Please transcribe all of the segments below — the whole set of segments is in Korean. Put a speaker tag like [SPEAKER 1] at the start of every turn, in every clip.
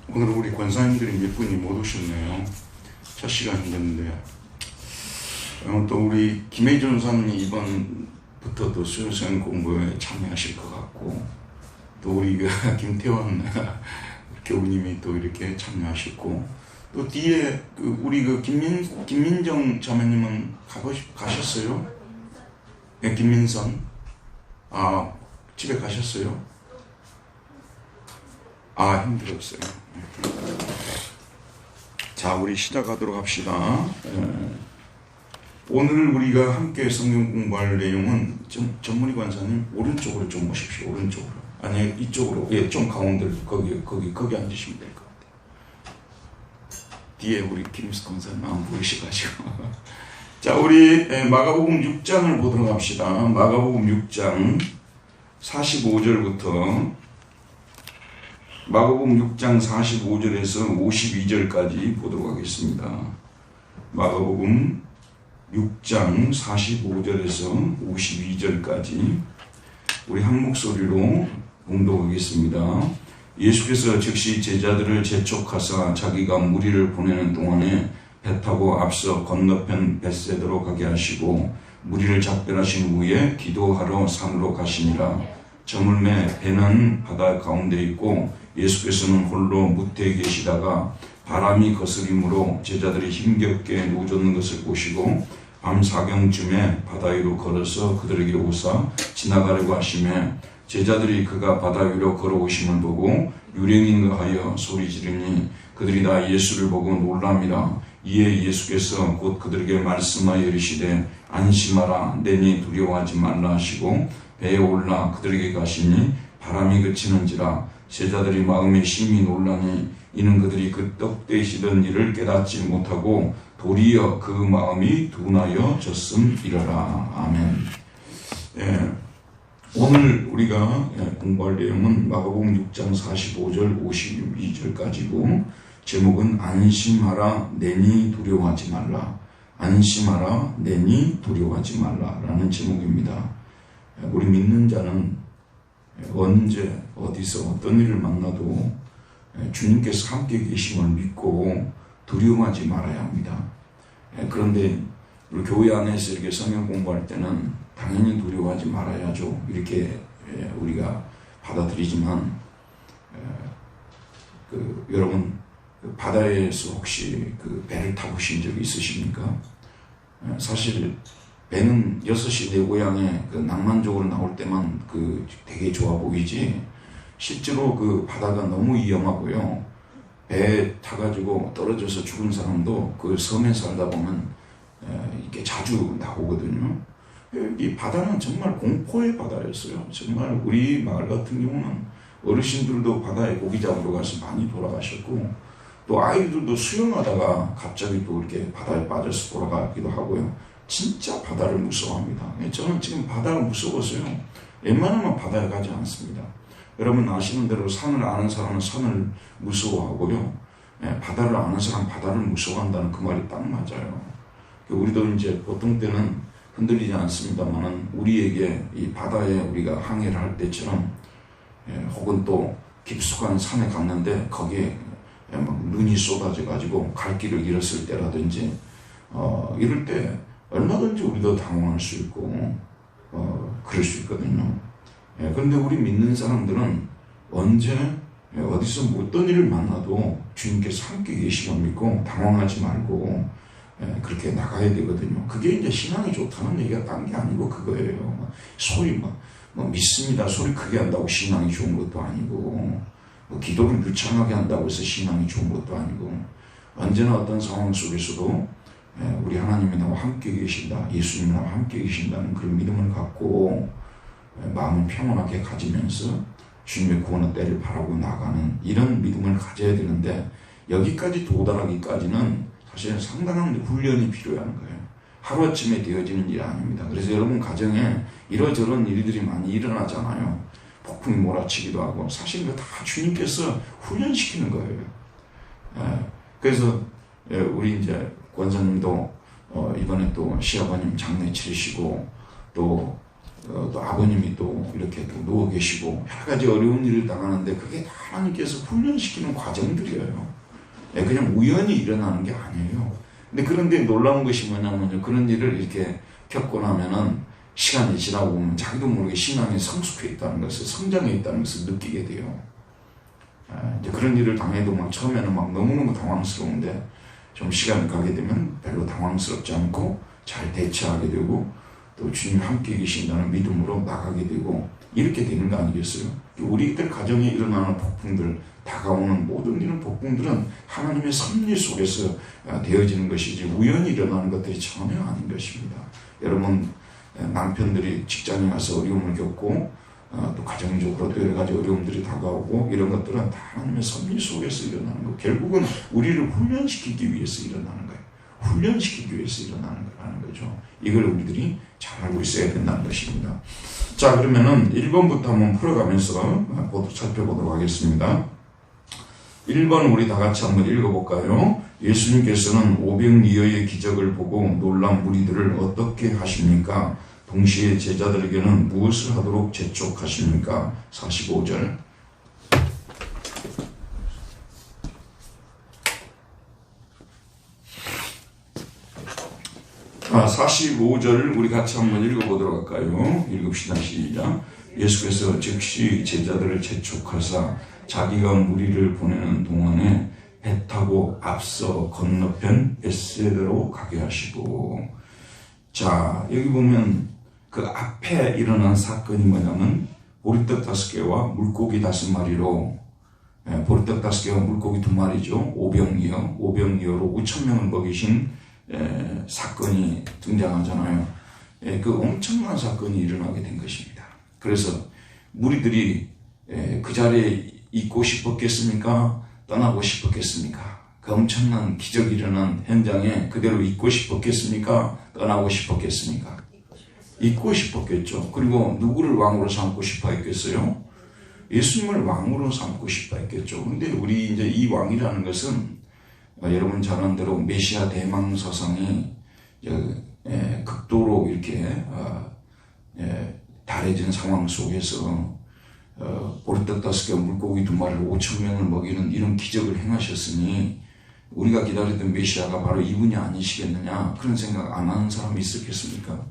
[SPEAKER 1] 오늘 우리 권사님들이 몇 분이 못 오셨네요. 첫 시간이었는데 또 우리 김혜준 선생님 이번부터 또 수요생 공부에 참여하실 것 같고, 또 우리 김태원 교우님이 또 이렇게 참여하셨고, 또 뒤에 우리 김민정 자매님은 가셨어요? 네, 김민선. 집에 가셨어요? 힘들었어요. 자, 우리 시작하도록 합시다. 오늘 우리가 함께 성경 공부할 내용은 전문의 권사님 오른쪽으로 좀 오십시오. 오른쪽으로. 아니, 이쪽으로. 예, 좀 가운데로. 거기 앉으시면 될 것 같아요. 뒤에 우리 김수 권사님 안 보이셔가지고. 자, 우리 마가복음 6장을 보도록 합시다. 마가복음 6장 45절부터 마가복음 6장 45절에서 52절까지 보도록 하겠습니다. 마가복음 6장 45절에서 52절까지 우리 한 목소리로 봉독하겠습니다. 예수께서 즉시 제자들을 재촉하사 자기가 무리를 보내는 동안에 배 타고 앞서 건너편 벳세다로 가게 하시고 무리를 작별하신 후에 기도하러 산으로 가시니라. 저물매 배는 바다 가운데 있고 예수께서는 홀로 무태에 계시다가 바람이 거스림으로 제자들이 힘겹게 누워졌는 것을 보시고 밤 사경쯤에 바다 위로 걸어서 그들에게 오사 지나가려고 하시매 제자들이 그가 바다 위로 걸어오심을 보고 유령인가 하여 소리 지르니 그들이 다 예수를 보고 놀랍니다. 이에 예수께서 곧 그들에게 말씀하여 이르시되 안심하라 내니 두려워하지 말라 하시고 배에 올라 그들에게 가시니 바람이 그치는지라. 제자들이 마음에 심히 놀라니 이는 그들이 그 떡 떼시던 일을 깨닫지 못하고 도리어 그 마음이 둔하여 졌음이러라. 아멘. 오늘 우리가 공부할 내용은 마가복음 6장 45절 52절까지고 제목은 안심하라 내니 두려워하지 말라. 안심하라 내니 두려워하지 말라 라는 제목입니다. 우리 믿는 자는 언제 어디서 어떤 일을 만나도 주님께서 함께 계심을 믿고 두려워하지 말아야 합니다. 그런데 우리 교회 안에서 이렇게 성경 공부할 때는 당연히 두려워하지 말아야죠. 이렇게 우리가 받아들이지만 여러분 바다에서 혹시 배를 타보신 적이 있으십니까? 사실 배는 6시 내 고향에 낭만적으로 나올 때만 되게 좋아 보이지, 실제로 바다가 너무 위험하고요. 배 타가지고 떨어져서 죽은 사람도 섬에 살다 보면 이렇게 자주 나오거든요. 이 바다는 정말 공포의 바다였어요. 정말 우리 마을 같은 경우는 어르신들도 바다에 고기 잡으러 가서 많이 돌아가셨고, 또 아이들도 수영하다가 갑자기 또 이렇게 바다에 빠져서 돌아가기도 하고요. 진짜 바다를 무서워합니다. 저는 지금 바다가 무서워서요, 웬만하면 바다에 가지 않습니다. 여러분 아시는 대로 산을 아는 사람은 산을 무서워하고요, 바다를 아는 사람은 바다를 무서워한다는 그 말이 딱 맞아요. 우리도 이제 보통 때는 흔들리지 않습니다만은 우리에게 이 바다에 우리가 항해를 할 때처럼 혹은 또 깊숙한 산에 갔는데 거기에 막 눈이 쏟아져 가지고 갈 길을 잃었을 때라든지 이럴 때 얼마든지 우리도 당황할 수 있고 그럴 수 있거든요. 그런데 우리 믿는 사람들은 언제 어디서 어떤 일을 만나도 주님께서 함께 계시고 믿고 당황하지 말고 그렇게 나가야 되거든요. 그게 이제 신앙이 좋다는 얘기가 딴 게 아니고 그거예요. 소리 믿습니다 소리 크게 한다고 신앙이 좋은 것도 아니고, 기도를 유창하게 한다고 해서 신앙이 좋은 것도 아니고, 언제나 어떤 상황 속에서도 우리 하나님이 나와 함께 계신다, 예수님이 나와 함께 계신다는 그런 믿음을 갖고 마음을 평온하게 가지면서 주님의 구원의 때를 바라고 나가는 이런 믿음을 가져야 되는데, 여기까지 도달하기까지는 사실 상당한 훈련이 필요한 거예요. 하루아침에 되어지는 일이 아닙니다. 그래서 여러분 가정에 이러저런 일들이 많이 일어나잖아요. 폭풍이 몰아치기도 하고, 사실 이거 다 주님께서 훈련시키는 거예요. 그래서 우리 이제 권사님도 이번에 또 시아버님 장례 치르시고 또 또 아버님이 또 이렇게 또 누워 계시고 여러 가지 어려운 일을 당하는데 그게 다 하나님께서 훈련시키는 과정들이에요. 그냥 우연히 일어나는 게 아니에요. 근데 그런데 놀라운 것이 뭐냐면요. 그런 일을 이렇게 겪고 나면은 시간이 지나고 보면 자기도 모르게 신앙이 성숙해 있다는 것을, 성장해 있다는 것을 느끼게 돼요. 이제 그런 일을 당해도 막 처음에는 막 너무너무 당황스러운데 좀 시간이 가게 되면 별로 당황스럽지 않고 잘 대처하게 되고 또 주님 함께 계신다는 믿음으로 나가게 되고 이렇게 되는 거 아니겠어요? 우리들 가정에 일어나는 폭풍들, 다가오는 모든 이런 폭풍들은 하나님의 섭리 속에서 되어지는 것이지 우연히 일어나는 것들이 전혀 아닌 것입니다. 여러분 남편들이 직장에 가서 어려움을 겪고 또 가정적으로도 여러 가지 어려움들이 다가오고 이런 것들은 다 하나님의 섭리 속에서 일어나는 거. 결국은 우리를 훈련시키기 위해서 일어나는 거예요. 훈련시키기 위해서 일어나는 거라는 거죠. 이걸 우리들이 잘 알고 있어야 된다는 것입니다. 자, 그러면은 1번부터 한번 풀어가면서 살펴보도록 하겠습니다. 1번 우리 다 같이 한번 읽어볼까요? 예수님께서는 오병이어의 기적을 보고 놀란 무리들을 어떻게 하십니까? 동시에 제자들에게는 무엇을 하도록 재촉하십니까? 45절. 45절 우리 같이 한번 읽어보도록 할까요? 읽읍시다. 시작. 예수께서 즉시 제자들을 재촉하사 자기가 무리를 보내는 동안에 배 타고 앞서 건너편 벳세다로 가게 하시고. 자, 여기 보면 그 앞에 일어난 사건이 뭐냐면 보리떡 5개와 물고기 5마리로, 보리떡 5개와 물고기 2마리죠. 오병이어로 5,000명을 먹이신 사건이 등장하잖아요. 그 엄청난 사건이 일어나게 된 것입니다. 그래서 무리들이 그 자리에 있고 싶었겠습니까? 떠나고 싶었겠습니까? 그 엄청난 기적이 일어난 현장에 그대로 있고 싶었겠습니까? 떠나고 싶었겠습니까? 있고 싶었겠죠. 그리고 누구를 왕으로 삼고 싶어 했겠어요? 예수님을 왕으로 삼고 싶어 했겠죠. 그런데 우리 이제 이 왕이라는 것은 여러분 잘 아는 대로 메시아 대망사상이 극도로 이렇게 달해진 상황 속에서 보리떡 5개와 물고기 2마리를 5,000명을 먹이는 이런 기적을 행하셨으니 우리가 기다리던 메시아가 바로 이분이 아니시겠느냐, 그런 생각 안 하는 사람이 있었겠습니까?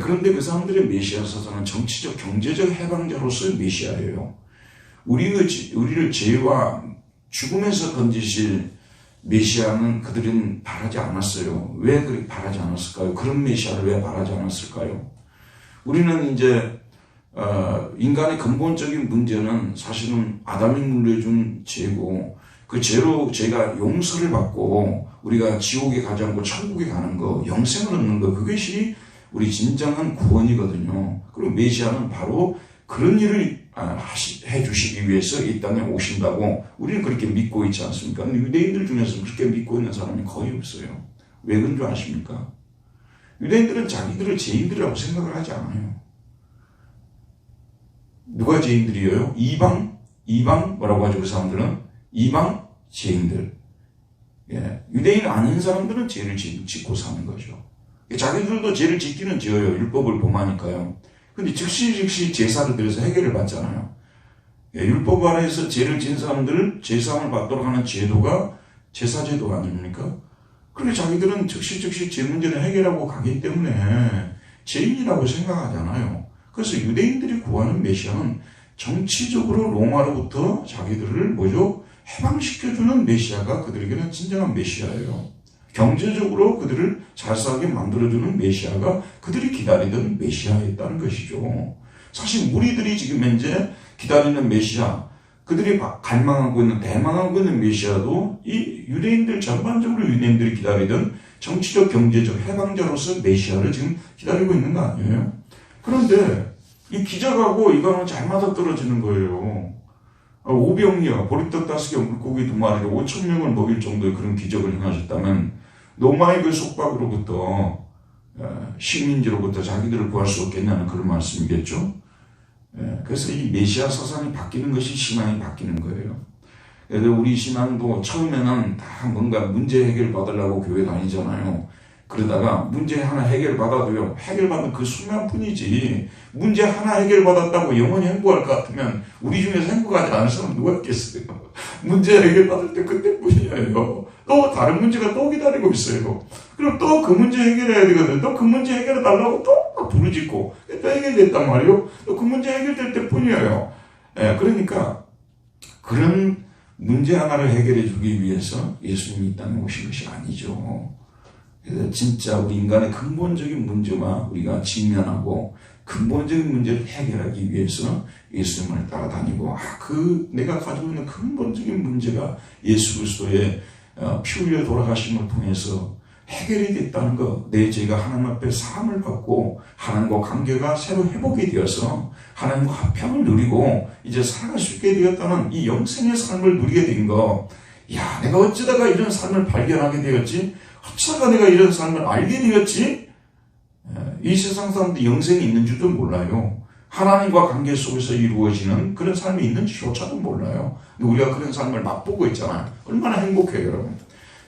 [SPEAKER 1] 그런데 그 사람들의 메시아 사상은 정치적, 경제적 해방자로서의 메시아예요. 우리를 죄와 죽음에서 건지실 메시아는 그들은 바라지 않았어요. 왜 그렇게 바라지 않았을까요? 그런 메시아를 왜 바라지 않았을까요? 우리는 이제 인간의 근본적인 문제는 사실은 아담이 물려준 죄고, 그 죄로 제가 용서를 받고 우리가 지옥에 가지 않고 천국에 가는 거, 영생을 얻는 거, 그것이 우리 진정한 구원이거든요. 그리고 메시아는 바로 그런 일을 해주시기 위해서 이 땅에 오신다고 우리는 그렇게 믿고 있지 않습니까? 근데 유대인들 중에서 그렇게 믿고 있는 사람이 거의 없어요. 왜 그런 줄 아십니까? 유대인들은 자기들을 죄인들이라고 생각을 하지 않아요. 누가 죄인들이에요? 이방 뭐라고 하죠? 그 사람들은 이방 죄인들. 유대인 아닌 사람들은 죄를 짓고 사는 거죠. 자기들도 죄를 짓기는 지어요. 율법을 범하니까요. 근데 즉시 제사를 드려서 해결을 받잖아요. 율법 아래에서 죄를 지은 사람들은 제사함을 받도록 하는 제도가 제사제도 아닙니까? 그런데 자기들은 즉시 죄 문제를 해결하고 가기 때문에 죄인이라고 생각하잖아요. 그래서 유대인들이 구하는 메시아는 정치적으로 로마로부터 자기들을 해방시켜주는 메시아가 그들에게는 진정한 메시아예요. 경제적으로 그들을 잘 살게 만들어주는 메시아가 그들이 기다리던 메시아였다는 것이죠. 사실 무리들이 지금 현재 기다리는 메시아, 그들이 갈망하고 있는, 대망하고 있는 메시아도 이 유대인들, 전반적으로 유대인들이 기다리던 정치적, 경제적 해방자로서 메시아를 지금 기다리고 있는 거 아니에요? 그런데 이 기적하고 이거는 잘 맞아떨어지는 거예요. 오병이어, 보리떡 5개, 물고기 2마리로 5,000명을 먹일 정도의 그런 기적을 행하셨다면 로마의 그 속박으로부터, 식민지로부터 자기들을 구할 수 없겠냐는 그런 말씀이겠죠. 그래서 이 메시아 사상이 바뀌는 것이 신앙이 바뀌는 거예요. 그래서 우리 신앙도 처음에는 다 뭔가 문제 해결 받으려고 교회 다니잖아요. 그러다가 문제 하나 해결받아도요, 해결받는 그 순간뿐이지, 문제 하나 해결받았다고 영원히 행복할 것 같으면 우리 중에서 행복하지 않은 사람 누가 있겠어요? 문제 해결받을 때 그때뿐이에요. 또 다른 문제가 또 기다리고 있어요. 그럼 또 그 문제 해결해야 되거든. 또 그 문제 해결해달라고 또 부르짖고 또 해결됐단 말이에요. 또 그 문제 해결될 때뿐이에요. 예, 그러니까 그런 문제 하나를 해결해 주기 위해서 예수님이 이 땅에 오신 것이 아니죠. 그래서 진짜 우리 인간의 근본적인 문제와 우리가 직면하고 근본적인 문제를 해결하기 위해서 예수님을 따라다니고, 내가 가지고 있는 근본적인 문제가 예수 그리스도의 피 흘려 돌아가심을 통해서 해결이 됐다는 것, 내 죄가 하나님 앞에 사함을 받고 하나님과 관계가 새로 회복이 되어서 하나님과 화평을 누리고 이제 살아갈 수 있게 되었다는 이 영생의 삶을 누리게 된 것. 야, 내가 어쩌다가 이런 삶을 발견하게 되었지? 어쩌다가 내가 이런 삶을 알게 되었지? 이 세상 사람들이 영생이 있는 줄도 몰라요. 하나님과 관계 속에서 이루어지는 그런 삶이 있는지조차도 몰라요. 근데 우리가 그런 삶을 맛보고 있잖아요. 얼마나 행복해요, 여러분.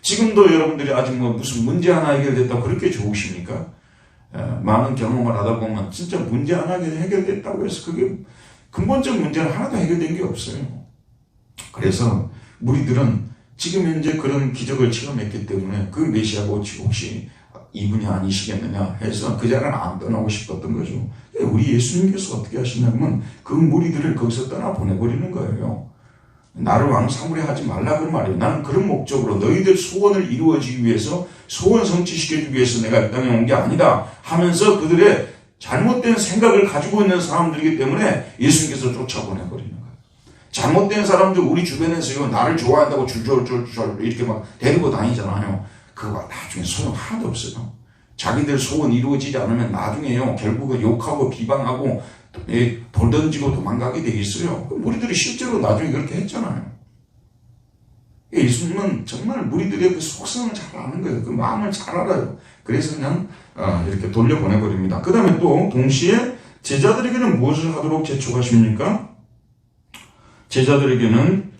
[SPEAKER 1] 지금도 여러분들이 아직 무슨 문제 하나 해결됐다고 그렇게 좋으십니까? 많은 경험을 하다 보면 진짜 문제 하나 해결됐다고 해서 그게 근본적 문제는 하나도 해결된 게 없어요. 그래서 우리들은 지금 현재 그런 기적을 체험했기 때문에 그 메시아가 혹시 이분이 아니시겠느냐 해서 그 자리를 안 떠나고 싶었던 거죠. 우리 예수님께서 어떻게 하시냐면 그 무리들을 거기서 떠나 보내버리는 거예요. 나를 왕 삼으려 하지 말라 그 말이에요. 나는 그런 목적으로 너희들 소원을 이루어지기 위해서, 소원 성취시켜주기 위해서 내가 이 땅에 온 게 아니다 하면서 그들의 잘못된 생각을 가지고 있는 사람들이기 때문에 예수님께서 쫓아보내버리는 거예요. 잘못된 사람들 우리 주변에서요, 나를 좋아한다고 줄줄줄 이렇게 막 데리고 다니잖아요. 그거 나중에 소용 하나도 없어요. 자기들 소원 이루어지지 않으면 나중에요, 결국은 욕하고 비방하고 돌 던지고 도망가게 돼 있어요. 우리들이 실제로 나중에 그렇게 했잖아요. 예수님은 정말 무리들의 그 속성을 잘 아는 거예요. 그 마음을 잘 알아요. 그래서 그냥 이렇게 돌려보내버립니다. 그 다음에 또 동시에 제자들에게는 무엇을 하도록 재촉하십니까? 제자들에게는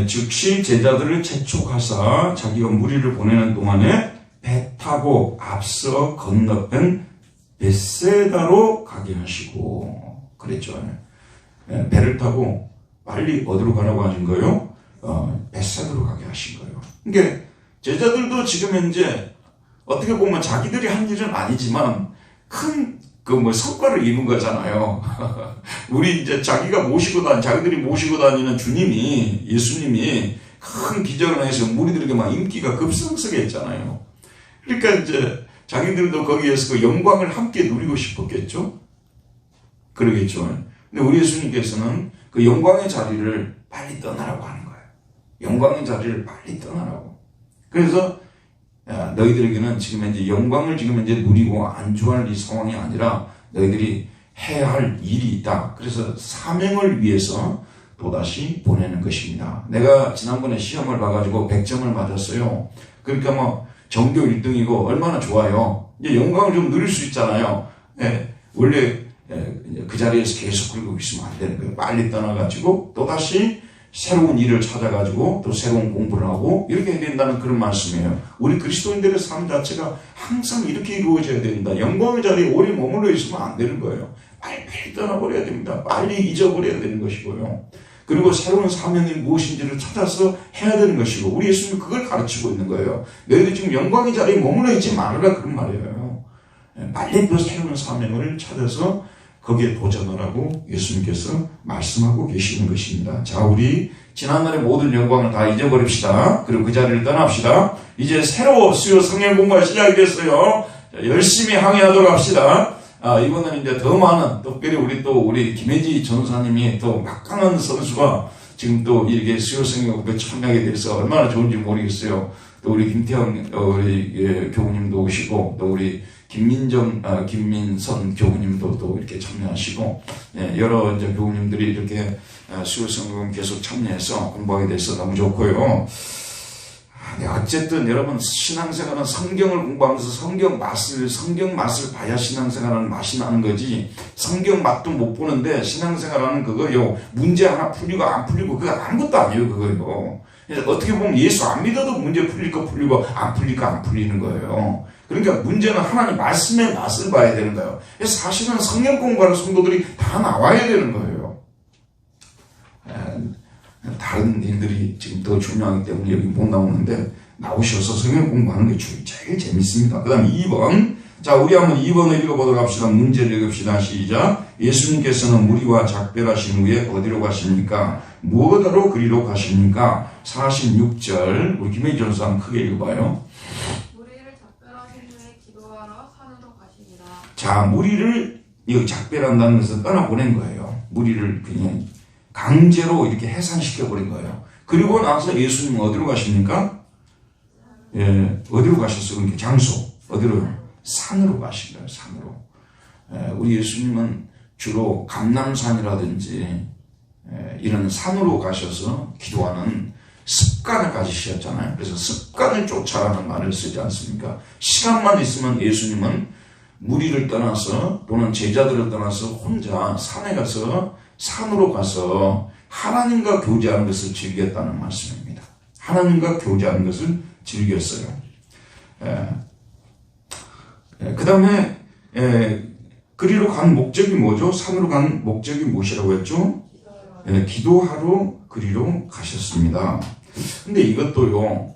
[SPEAKER 1] 즉시 제자들을 재촉하사 자기가 무리를 보내는 동안에 배 타고 앞서 건너편 벳세다로 가게 하시고 그랬죠. 배를 타고 빨리 어디로 가라고 하신 거예요? 벳세다로 가게 하신 거예요. 그러니까 제자들도 지금 현재 어떻게 보면 자기들이 한 일은 아니지만 큰 성과를 이룬 거잖아요. 우리 이제 자기들이 모시고 다니는 주님이, 예수님이 큰 기적을 해서 무리들에게 막 인기가 급상승했잖아요. 그러니까 이제 자기들도 거기에서 그 영광을 함께 누리고 싶었겠죠? 그러겠죠. 근데 우리 예수님께서는 그 영광의 자리를 빨리 떠나라고 하는 거예요. 영광의 자리를 빨리 떠나라고. 그래서 너희들에게는 지금 현재 영광을 지금 현재 누리고 안주할 이 상황이 아니라 너희들이 해야 할 일이 있다. 그래서 사명을 위해서 또다시 보내는 것입니다. 내가 지난번에 시험을 봐가지고 100점을 맞았어요. 그러니까 전교 1등이고 얼마나 좋아요. 이제 영광을 좀 누릴 수 있잖아요. 원래 그 자리에서 계속 그러고 있으면 안 되는 거예요. 빨리 떠나가지고 또다시 새로운 일을 찾아가지고 또 새로운 공부를 하고 이렇게 해야 된다는 그런 말씀이에요. 우리 그리스도인들의 삶 자체가 항상 이렇게 이루어져야 된다. 영광의 자리에 오래 머물러 있으면 안 되는 거예요. 빨리 떠나버려야 됩니다. 빨리 잊어버려야 되는 것이고요. 그리고 새로운 사명이 무엇인지를 찾아서 해야 되는 것이고, 우리 예수님이 그걸 가르치고 있는 거예요. 너희들 지금 영광의 자리에 머물러 있지 말아라 그런 말이에요. 빨리 그 새로운 사명을 찾아서 거기에 도전하라고 예수님께서 말씀하고 계시는 것입니다. 자, 우리 지난날의 모든 영광을 다 잊어버립시다. 그리고 그 자리를 떠납시다. 이제 새로 수요 성경 공부가 시작이 됐어요. 자, 열심히 항해하도록 합시다. 이번에는 이제 더 많은, 특별히 우리 김혜지 전사님이 또 막강한 선수가 지금 또 이렇게 수요 성경 공부에 참여하게 돼서 얼마나 좋은지 모르겠어요. 또 우리 김태형 우리 교우님도 오시고, 또 우리 김민선 교우님도 또 이렇게 참여하시고, 여러 이제 교우님들이 이렇게 수요 성경 계속 참여해서 공부하게 돼서 너무 좋고요. 어쨌든 여러분, 신앙생활은 성경을 공부하면서 성경 맛을 봐야 신앙생활은 맛이 나는 거지, 성경 맛도 못 보는데 신앙생활하는 그거요, 문제 하나 풀리고 안 풀리고 그거 아무것도 아니에요. 그거요. 어떻게 보면 예수 안 믿어도 문제 풀릴 거 풀리고 안 풀릴 거 안 풀리는 거예요. 그러니까 문제는 하나님 말씀의 맛을 봐야 되는 거예요. 사실은 성경 공부하는 성도들이 다 나와야 되는 거예요. 다른 일들이 지금 더 중요하기 때문에 여기 못 나오는데 나오셔서 성경 공부하는 게 제일 재밌습니다. 그 다음 2번. 자, 우리 한번 2번을 읽어보도록 합시다. 문제를 읽읍시다. 시작. 예수님께서는 무리와 작별하신 후에 어디로 가십니까? 무엇하러 그리로 가십니까? 46절. 우리 김혜지 전사 한번 크게 읽어봐요.
[SPEAKER 2] 무리를 작별하신 후에 기도하러 산으로 가십니다.
[SPEAKER 1] 자, 무리를 여기 작별한다는 것은 떠나보낸 거예요. 무리를 그냥 강제로 이렇게 해산시켜버린 거예요. 그리고 나서 예수님은 어디로 가십니까? 예, 어디로 가셨어요? 그러니까 장소. 어디로요? 산으로 가신 거예요. 산으로. 우리 예수님은 주로 감람산이라든지 이런 산으로 가셔서 기도하는 습관을 가지셨잖아요. 그래서 습관을 쫓아라는 말을 쓰지 않습니까? 시간만 있으면 예수님은 무리를 떠나서 또는 제자들을 떠나서 혼자 산에 가서 산으로 가서 하나님과 교제하는 것을 즐겼다는 말씀입니다. 하나님과 교제하는 것을 즐겼어요. 그 다음에 그리로 간 목적이 뭐죠? 산으로 간 목적이 무엇이라고 했죠? 기도하러 그리로 가셨습니다. 근데 이것도요,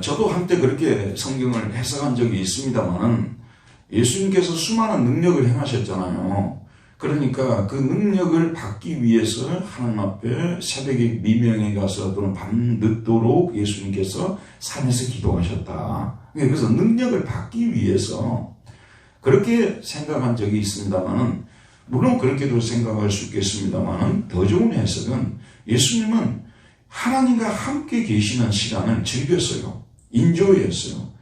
[SPEAKER 1] 저도 한때 그렇게 성경을 해석한 적이 있습니다만은 예수님께서 수많은 능력을 행하셨잖아요. 그러니까 그 능력을 받기 위해서 하나님 앞에 새벽에 미명에 가서 또는 밤늦도록 예수님께서 산에서 기도하셨다. 그래서 능력을 받기 위해서 그렇게 생각한 적이 있습니다만은, 물론 그렇게도 생각할 수 있겠습니다만은, 더 좋은 해석은 예수님은 하나님과 함께 계시는 시간을 즐겼어요. 인조했어요.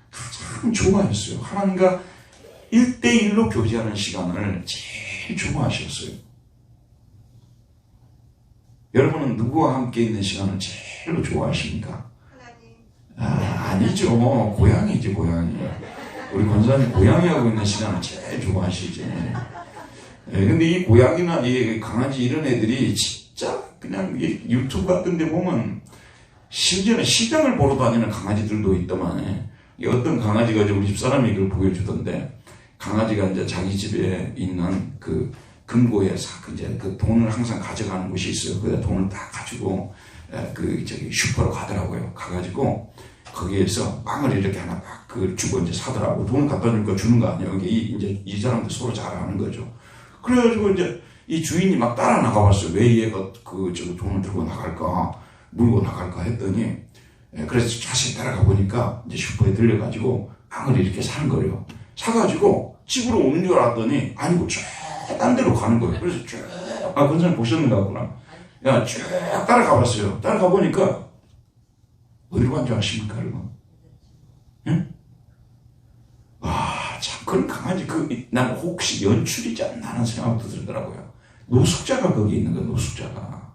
[SPEAKER 1] 참 좋아했어요. 하나님과 1대1로 교제하는 시간을 제일 좋아하셨어요. 여러분은 누구와 함께 있는 시간을 제일 좋아하십니까? 아니죠. 고양이지, 고양이. 우리 권사님 고양이하고 있는 시간을 제일 좋아하시지. 근데 이 고양이나 이 강아지 이런 애들이 진짜 그냥 유튜브 같은 데 보면 심지어는 시장을 보러 다니는 강아지들도 있더만, 어떤 강아지가 우리 집사람이 그걸 보여주던데, 강아지가 이제 자기 집에 있는 그 금고에 이제 그 돈을 항상 가져가는 곳이 있어요. 그래서 돈을 딱 가지고 슈퍼로 가더라고요. 가가지고 거기에서 빵을 이렇게 하나 막 주고 이제 사더라고. 돈을 갖다 주니까 주는 거 아니에요. 이제 이 사람들 서로 잘 아는 거죠. 그래가지고 이제 이 주인이 막 따라 나가봤어요. 왜 얘가 돈을 들고 나갈까, 물고 나갈까 했더니, 그래서 자세히 따라가 보니까 이제 슈퍼에 들려가지고 빵을 이렇게 사는 거예요. 사가지고 집으로 오는 줄 알았더니 아니고 쭉 딴 데로 가는 거예요. 그래서 쭉, 그런 사람 보셨는가 보구나. 쭉 따라가 봤어요. 따라가 보니까 어디로 간 줄 아십니까, 여러분? 응? 참, 그런 강아지, 난 혹시 연출이지 않나 하는 생각도 들더라고요. 노숙자가 거기 있는 거야, 노숙자가.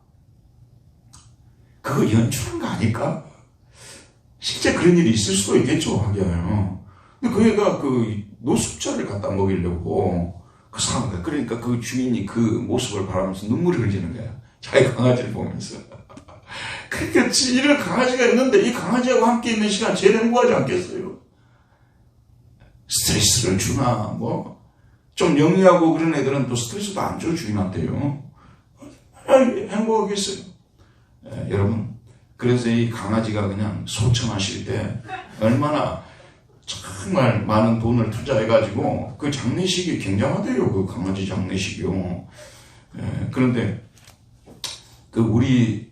[SPEAKER 1] 그거 연출한 거 아닐까? 실제 그런 일이 있을 수도 있겠죠, 하기야요. 근데 그 애가 노숙자를 갖다 먹이려고 그 사람, 그러니까 그 주인이 그 모습을 바라면서 눈물을 흘리는 거야. 자기 강아지를 보면서. 그러니까 이런 강아지가 있는데 이 강아지하고 함께 있는 시간 제일 행복하지 않겠어요? 스트레스를 주나, 좀 영리하고 그런 애들은 또 스트레스도 안 줘, 주인한테요. 행복하겠어요. 여러분, 그래서 이 강아지가 그냥 소청하실 때 얼마나 정말 많은 돈을 투자해가지고 그 장례식이 굉장하대요. 그 강아지 장례식이요. 그런데 우리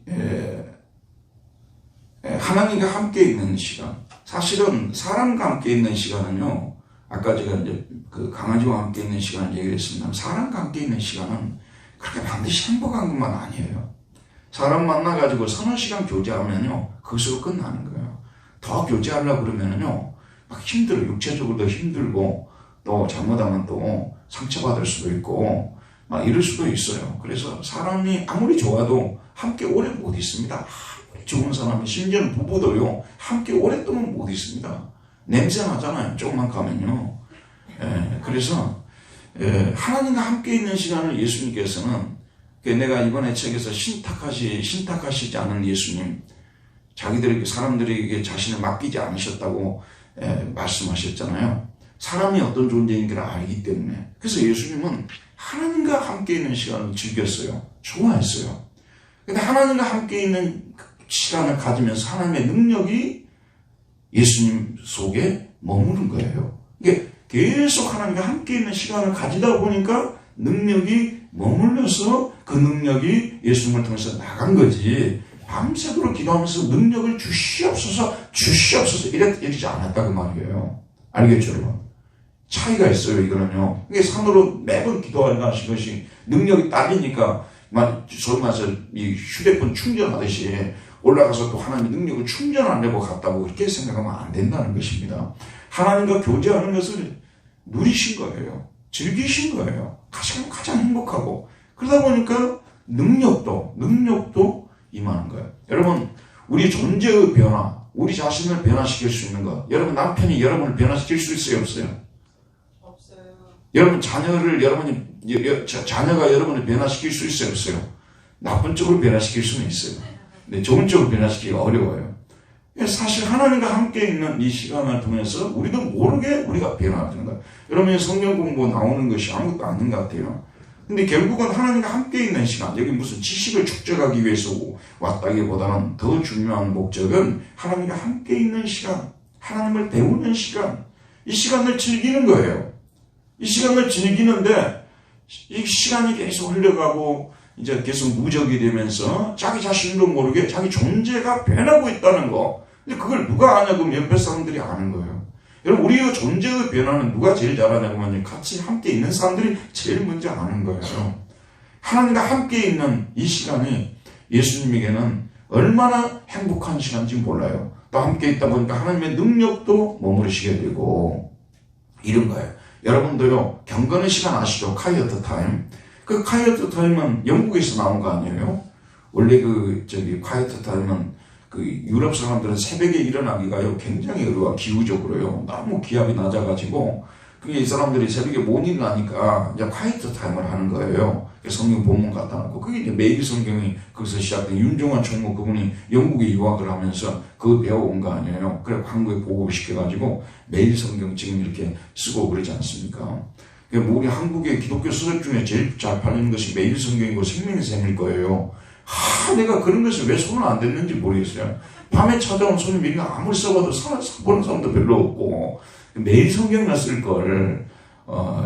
[SPEAKER 1] 하나님과 함께 있는 시간, 사실은 사람과 함께 있는 시간은요, 아까 제가 이제 그 강아지와 함께 있는 시간을 얘기를 했습니다. 사람과 함께 있는 시간은 그렇게 반드시 행복한 것만 아니에요. 사람 만나가지고 서너 시간 교제하면요, 그것으로 끝나는 거예요. 더 교제하려고 그러면요, 막 힘들어요. 육체적으로도 힘들고, 또 잘못하면 또 상처받을 수도 있고, 막 이럴 수도 있어요. 그래서 사람이 아무리 좋아도 함께 오래 못 있습니다. 아무리 좋은 사람이, 심지어는 부부도요, 함께 오랫동안 못 있습니다. 냄새 나잖아요. 조금만 가면요. 그래서 하나님과 함께 있는 시간을 예수님께서는, 내가 이번에 책에서 신탁하시지 않은 예수님, 자기들에게 사람들에게 자신을 맡기지 않으셨다고 말씀하셨잖아요. 사람이 어떤 존재인지를 알기 때문에. 그래서 예수님은 하나님과 함께 있는 시간을 즐겼어요. 좋아했어요. 근데 하나님과 함께 있는 시간을 가지면서 하나님의 능력이 예수님 속에 머무른 거예요. 이게 계속 하나님과 함께 있는 시간을 가지다 보니까 능력이 머물러서 그 능력이 예수님을 통해서 나간 거지. 밤새도록 기도하면서 능력을 주시옵소서 이러지 않았다 그 말이에요. 알겠죠, 여러분? 차이가 있어요, 이거는요. 이게 산으로 매번 기도하는 것이 능력이 딸리니까 소위 말해서 이 휴대폰 충전하듯이 올라가서 또 하나님의 능력을 충전하려고 갔다고 그렇게 생각하면 안 된다는 것입니다. 하나님과 교제하는 것을 누리신 거예요. 즐기신 거예요. 가장 행복하고. 그러다 보니까 능력도 임하는 거예요. 여러분, 우리 존재의 변화, 우리 자신을 변화시킬 수 있는 것. 여러분, 남편이 여러분을 변화시킬 수 있어요, 없어요?
[SPEAKER 2] 없어요.
[SPEAKER 1] 여러분, 자녀가 여러분을 변화시킬 수 있어요, 없어요? 나쁜 쪽으로 변화시킬 수는 있어요. 근데 좋은 쪽으로 변화시키기가 어려워요. 사실 하나님과 함께 있는 이 시간을 통해서 우리도 모르게 우리가 변화되는 거예요. 여러분, 성경 공부 나오는 것이 아무것도 아닌 것 같아요. 근데 결국은 하나님과 함께 있는 시간, 여기 무슨 지식을 축적하기 위해서 왔다기보다는 더 중요한 목적은 하나님과 함께 있는 시간, 하나님을 배우는 시간, 이 시간을 즐기는 거예요. 이 시간을 즐기는데 이 시간이 계속 흘러가고 이제 계속 무적이 되면서 자기 자신도 모르게 자기 존재가 변하고 있다는 거. 근데 그걸 누가 아냐? 그럼 옆에 사람들이 아는 거예요. 여러분, 우리의 존재의 변화는 누가 제일 잘 아냐고 하면 같이 함께 있는 사람들이 제일 먼저 아는 거예요. 하나님과 함께 있는 이 시간이 예수님에게는 얼마나 행복한 시간인지 몰라요. 또 함께 있다 보니까 하나님의 능력도 머무르시게 되고 이런 거예요. 여러분도요, 경건의 시간 아시죠? 콰이어트 타임. 그 콰이어트 타임은 영국에서 나온 거 아니에요? 원래 콰이어트 타임은 유럽 사람들은 새벽에 일어나기가요, 굉장히 어려워, 기후적으로요. 너무 기압이 낮아가지고, 이 사람들이 새벽에 못 일어나니까 이제 콰이어트 타임을 하는 거예요. 성경 본문 갖다 놓고. 그게 이제 매일 성경이 거기서 시작된 윤종환 총무 그분이 영국에 유학을 하면서 그거 배워온 거 아니에요. 그래, 한국에 보고시켜가지고 매일 성경 지금 이렇게 쓰고 그러지 않습니까? 우리 한국의 기독교 서적 중에 제일 잘 팔리는 것이 매일 성경이고 생명의 거예요. 내가 그런 것을 왜 손을 안 댔는지 모르겠어요. 밤에 찾아온 손님이 아무리 써봐도 보는 사람도 별로 없고, 매일 성경이나 쓸걸,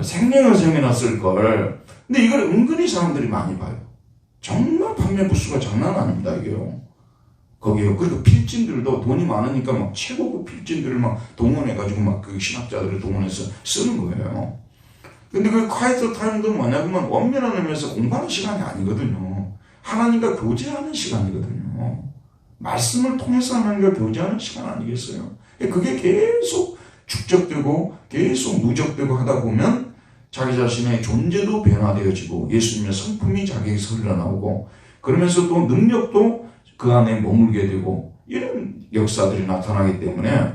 [SPEAKER 1] 생명의 셈이나 쓸걸. 근데 이걸 은근히 사람들이 많이 봐요. 정말 판매 부수가 장난 아닙니다, 이게요. 거기요. 그리고 필진들도 돈이 많으니까 막 최고급 필진들을 막 동원해가지고 그 신학자들을 동원해서 쓰는 거예요. 근데 그 콰이트 타임도 뭐냐면 엄밀한 의미에서 공부하는 시간이 아니거든요. 하나님과 교제하는 시간이거든요. 말씀을 통해서 하나님과 교제하는 시간 아니겠어요? 그게 계속 축적되고 계속 누적되고 하다 보면 자기 자신의 존재도 변화되어지고 예수님의 성품이 자기에게서 흘러나오고 그러면서 또 능력도 그 안에 머물게 되고 이런 역사들이 나타나기 때문에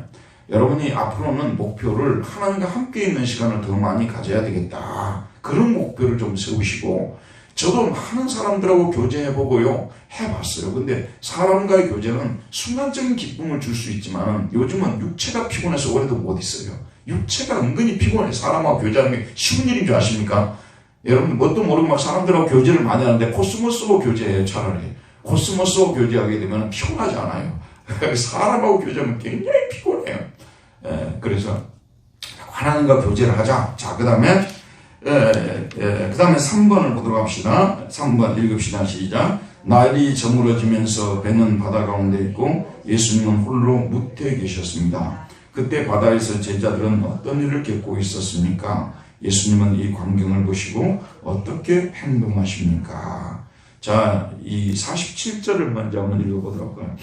[SPEAKER 1] 여러분이 앞으로는 목표를 하나님과 함께 있는 시간을 더 많이 가져야 되겠다. 그런 목표를 좀 세우시고 저도 많은 사람들하고 교제해보고요. 해봤어요. 근데 사람과의 교제는 순간적인 기쁨을 줄 수 있지만 요즘은 육체가 피곤해서 오래도 못 있어요. 육체가 은근히 피곤해. 사람하고 교제하는 게 쉬운 일인 줄 아십니까? 여러분 뭣도 모르고 막 사람들하고 교제를 많이 하는데 코스모스하고 교제해요. 차라리. 코스모스하고 교제하게 되면 피곤하지 않아요. 사람하고 교제하면 굉장히 피곤해요. 그래서 하나님과 교제를 하자. 자, 그 다음에 3번을 보도록 합시다. 3번 읽읍시다. 시작. 날이 저물어지면서 배는 바다 가운데 있고 예수님은 홀로 무태에 계셨습니다. 그때 바다에서 제자들은 어떤 일을 겪고 있었습니까? 예수님은 이 광경을 보시고 어떻게 행동하십니까? 자, 이 47절을 먼저 한번 읽어보도록 할까요?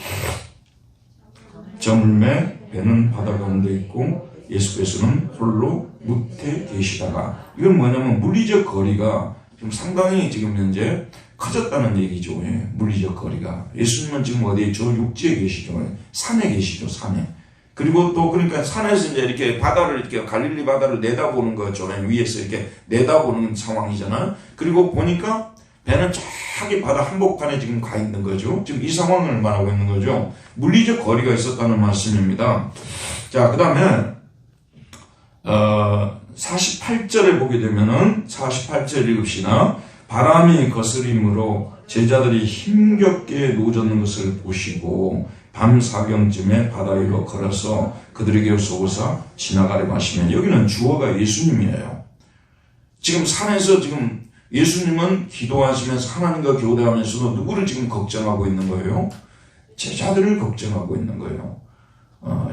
[SPEAKER 1] 저물매 배는 바다 가운데 있고 예수께서는 홀로 무태에 계시다가 이건 뭐냐면 물리적 거리가 지금 상당히 지금 현재 커졌다는 얘기죠. 예, 물리적 거리가. 예수님은 지금 어디에 저 육지에 계시죠. 산에 계시죠. 산에. 그리고 또 그러니까 산에서 이제 이렇게 바다를 이렇게 갈릴리 바다를 내다보는 거죠. 위에서 이렇게 내다보는 상황이잖아요. 그리고 보니까 배는 저기 바다 한복판에 지금 가 있는 거죠. 지금 이 상황을 말하고 있는 거죠. 물리적 거리가 있었다는 말씀입니다. 자, 그 다음에 48절에 보게 되면은 48절 읽읍시다. 바람이 거스림으로 제자들이 힘겹게 노젓는 것을 보시고 밤 사경쯤에 바다 위로 걸어서 그들에게 쏘고사 지나가려 하시면, 여기는 주어가 예수님이에요. 지금 산에서 지금 예수님은 기도하시면서 하나님과 교대하면서도 누구를 지금 걱정하고 있는 거예요? 제자들을 걱정하고 있는 거예요.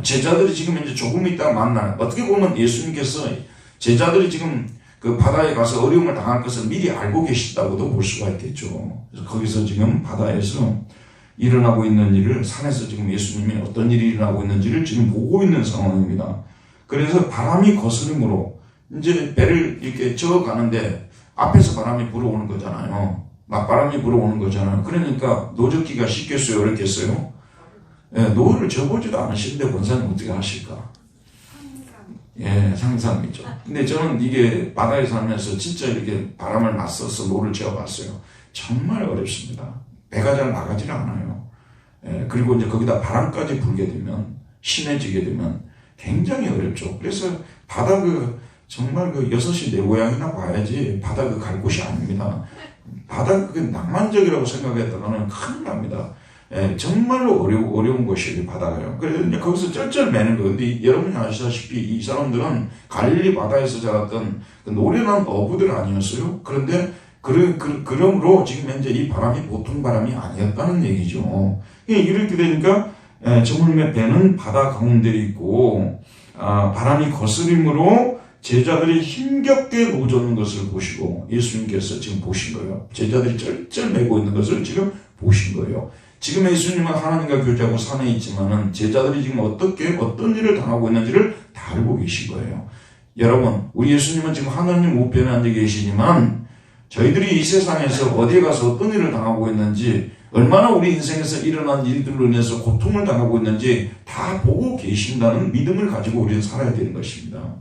[SPEAKER 1] 제자들이 지금 이제 조금 있다가 만나요. 어떻게 보면 예수님께서 제자들이 지금 그 바다에 가서 어려움을 당할 것을 미리 알고 계시다고도 볼 수가 있겠죠. 그래서 거기서 지금 바다에서 일어나고 있는 일을, 산에서 지금 예수님이 어떤 일이 일어나고 있는지를 지금 보고 있는 상황입니다. 그래서 바람이 거스름으로 이제 배를 이렇게 저어가는데 앞에서 바람이 불어오는 거잖아요. 바람이 불어오는 거잖아요. 그러니까 노젓기가 쉽겠어요? 어렵겠어요? 예, 노를 저보지도 않으시는데 권사님 어떻게 하실까? 예, 상상이죠. 근데 저는 이게 바다에 살면서 진짜 이렇게 바람을 맞서서 노를 저어봤어요. 정말 어렵습니다. 배가 잘 나가질 않아요. 예, 그리고 이제 거기다 바람까지 불게 되면, 심해지게 되면 굉장히 어렵죠. 그래서 바다 정말 6시 내 고향이나 봐야지 바다 갈 곳이 아닙니다. 바다 낭만적이라고 생각했다가는 큰일 납니다. 예, 정말로 어려운 곳이에요, 바다가요. 그래서 이제 거기서 쩔쩔매는 거예요. 근데 여러분이 아시다시피 이 사람들은 갈릴리 바다에서 자랐던 그 노련한 어부들 아니었어요? 그런데 그러므로 지금 현재 이 바람이 보통 바람이 아니었다는 얘기죠. 이렇게 되니까 저물매 배는 바다 가운데 있고 바람이 거스림으로 제자들이 힘겹게 노젓는 것을 보시고, 예수님께서 지금 보신 거예요. 제자들이 쩔쩔매고 있는 것을 지금 보신 거예요. 지금 예수님은 하나님과 교제하고 산에 있지만은 제자들이 지금 어떤 일을 당하고 있는지를 다 알고 계신 거예요. 여러분, 우리 예수님은 지금 하나님 우편에 앉아 계시지만 저희들이 이 세상에서 어디에 가서 어떤 일을 당하고 있는지, 얼마나 우리 인생에서 일어난 일들로 인해서 고통을 당하고 있는지 다 보고 계신다는 믿음을 가지고 우리는 살아야 되는 것입니다.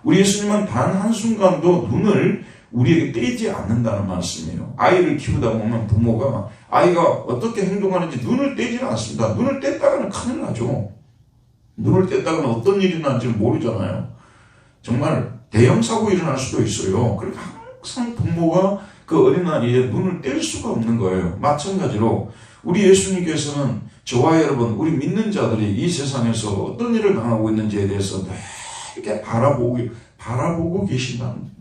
[SPEAKER 1] 우리 예수님은 단 한순간도 눈을 우리에게 떼지 않는다는 말씀이에요. 아이를 키우다 보면 부모가 아이가 어떻게 행동하는지 눈을 떼지는 않습니다. 눈을 뗐다가는 큰일 나죠. 눈을 뗐다가는 어떤 일이 날지 모르잖아요. 정말 대형 사고 일어날 수도 있어요. 그러니까 항상 부모가 그 어린아이의 눈을 뗄 수가 없는 거예요. 마찬가지로 우리 예수님께서는 저와 여러분, 우리 믿는 자들이 이 세상에서 어떤 일을 당하고 있는지에 대해서 이렇게 바라보고 계신다는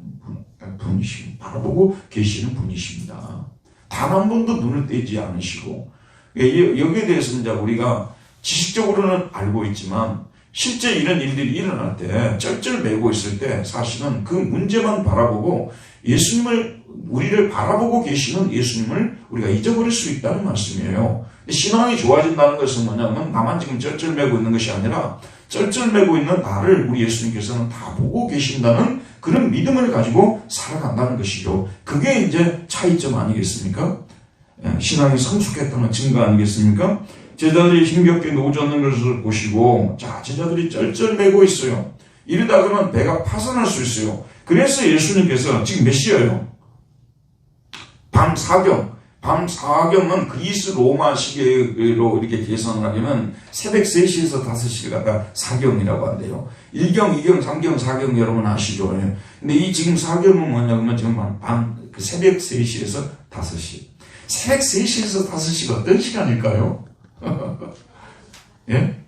[SPEAKER 1] 분이십니다. 바라보고 계시는 분이십니다. 단 한 번도 눈을 떼지 않으시고, 여기에 대해서는 이제 우리가 지식적으로는 알고 있지만 실제 이런 일들이 일어날 때, 쩔쩔매고 있을 때 사실은 그 문제만 바라보고 우리를 바라보고 계시는 예수님을 우리가 잊어버릴 수 있다는 말씀이에요. 신앙이 좋아진다는 것은 뭐냐면 나만 지금 쩔쩔매고 있는 것이 아니라 쩔쩔매고 있는 나를 우리 예수님께서는 다 보고 계신다는 그런 믿음을 가지고 살아간다는 것이죠. 그게 이제 차이점 아니겠습니까? 신앙이 성숙했다는 증거 아니겠습니까? 제자들이 힘겹게 노젓는 것을 보시고, 자, 제자들이 쩔쩔매고 있어요. 이러다가는 배가 파산할 수 있어요. 그래서 예수님께서 지금 몇 시예요? 밤 4경. 밤 4경은 그리스 로마 시계로 이렇게 계산을 하려면 새벽 3시에서 5시를 갖다 4경이라고 한대요. 1경, 2경, 3경, 4경 여러분 아시죠? 근데 이 지금 4경은 뭐냐면 지금 새벽 3시에서 5시. 새벽 3시에서 5시가 어떤 시간일까요? 예?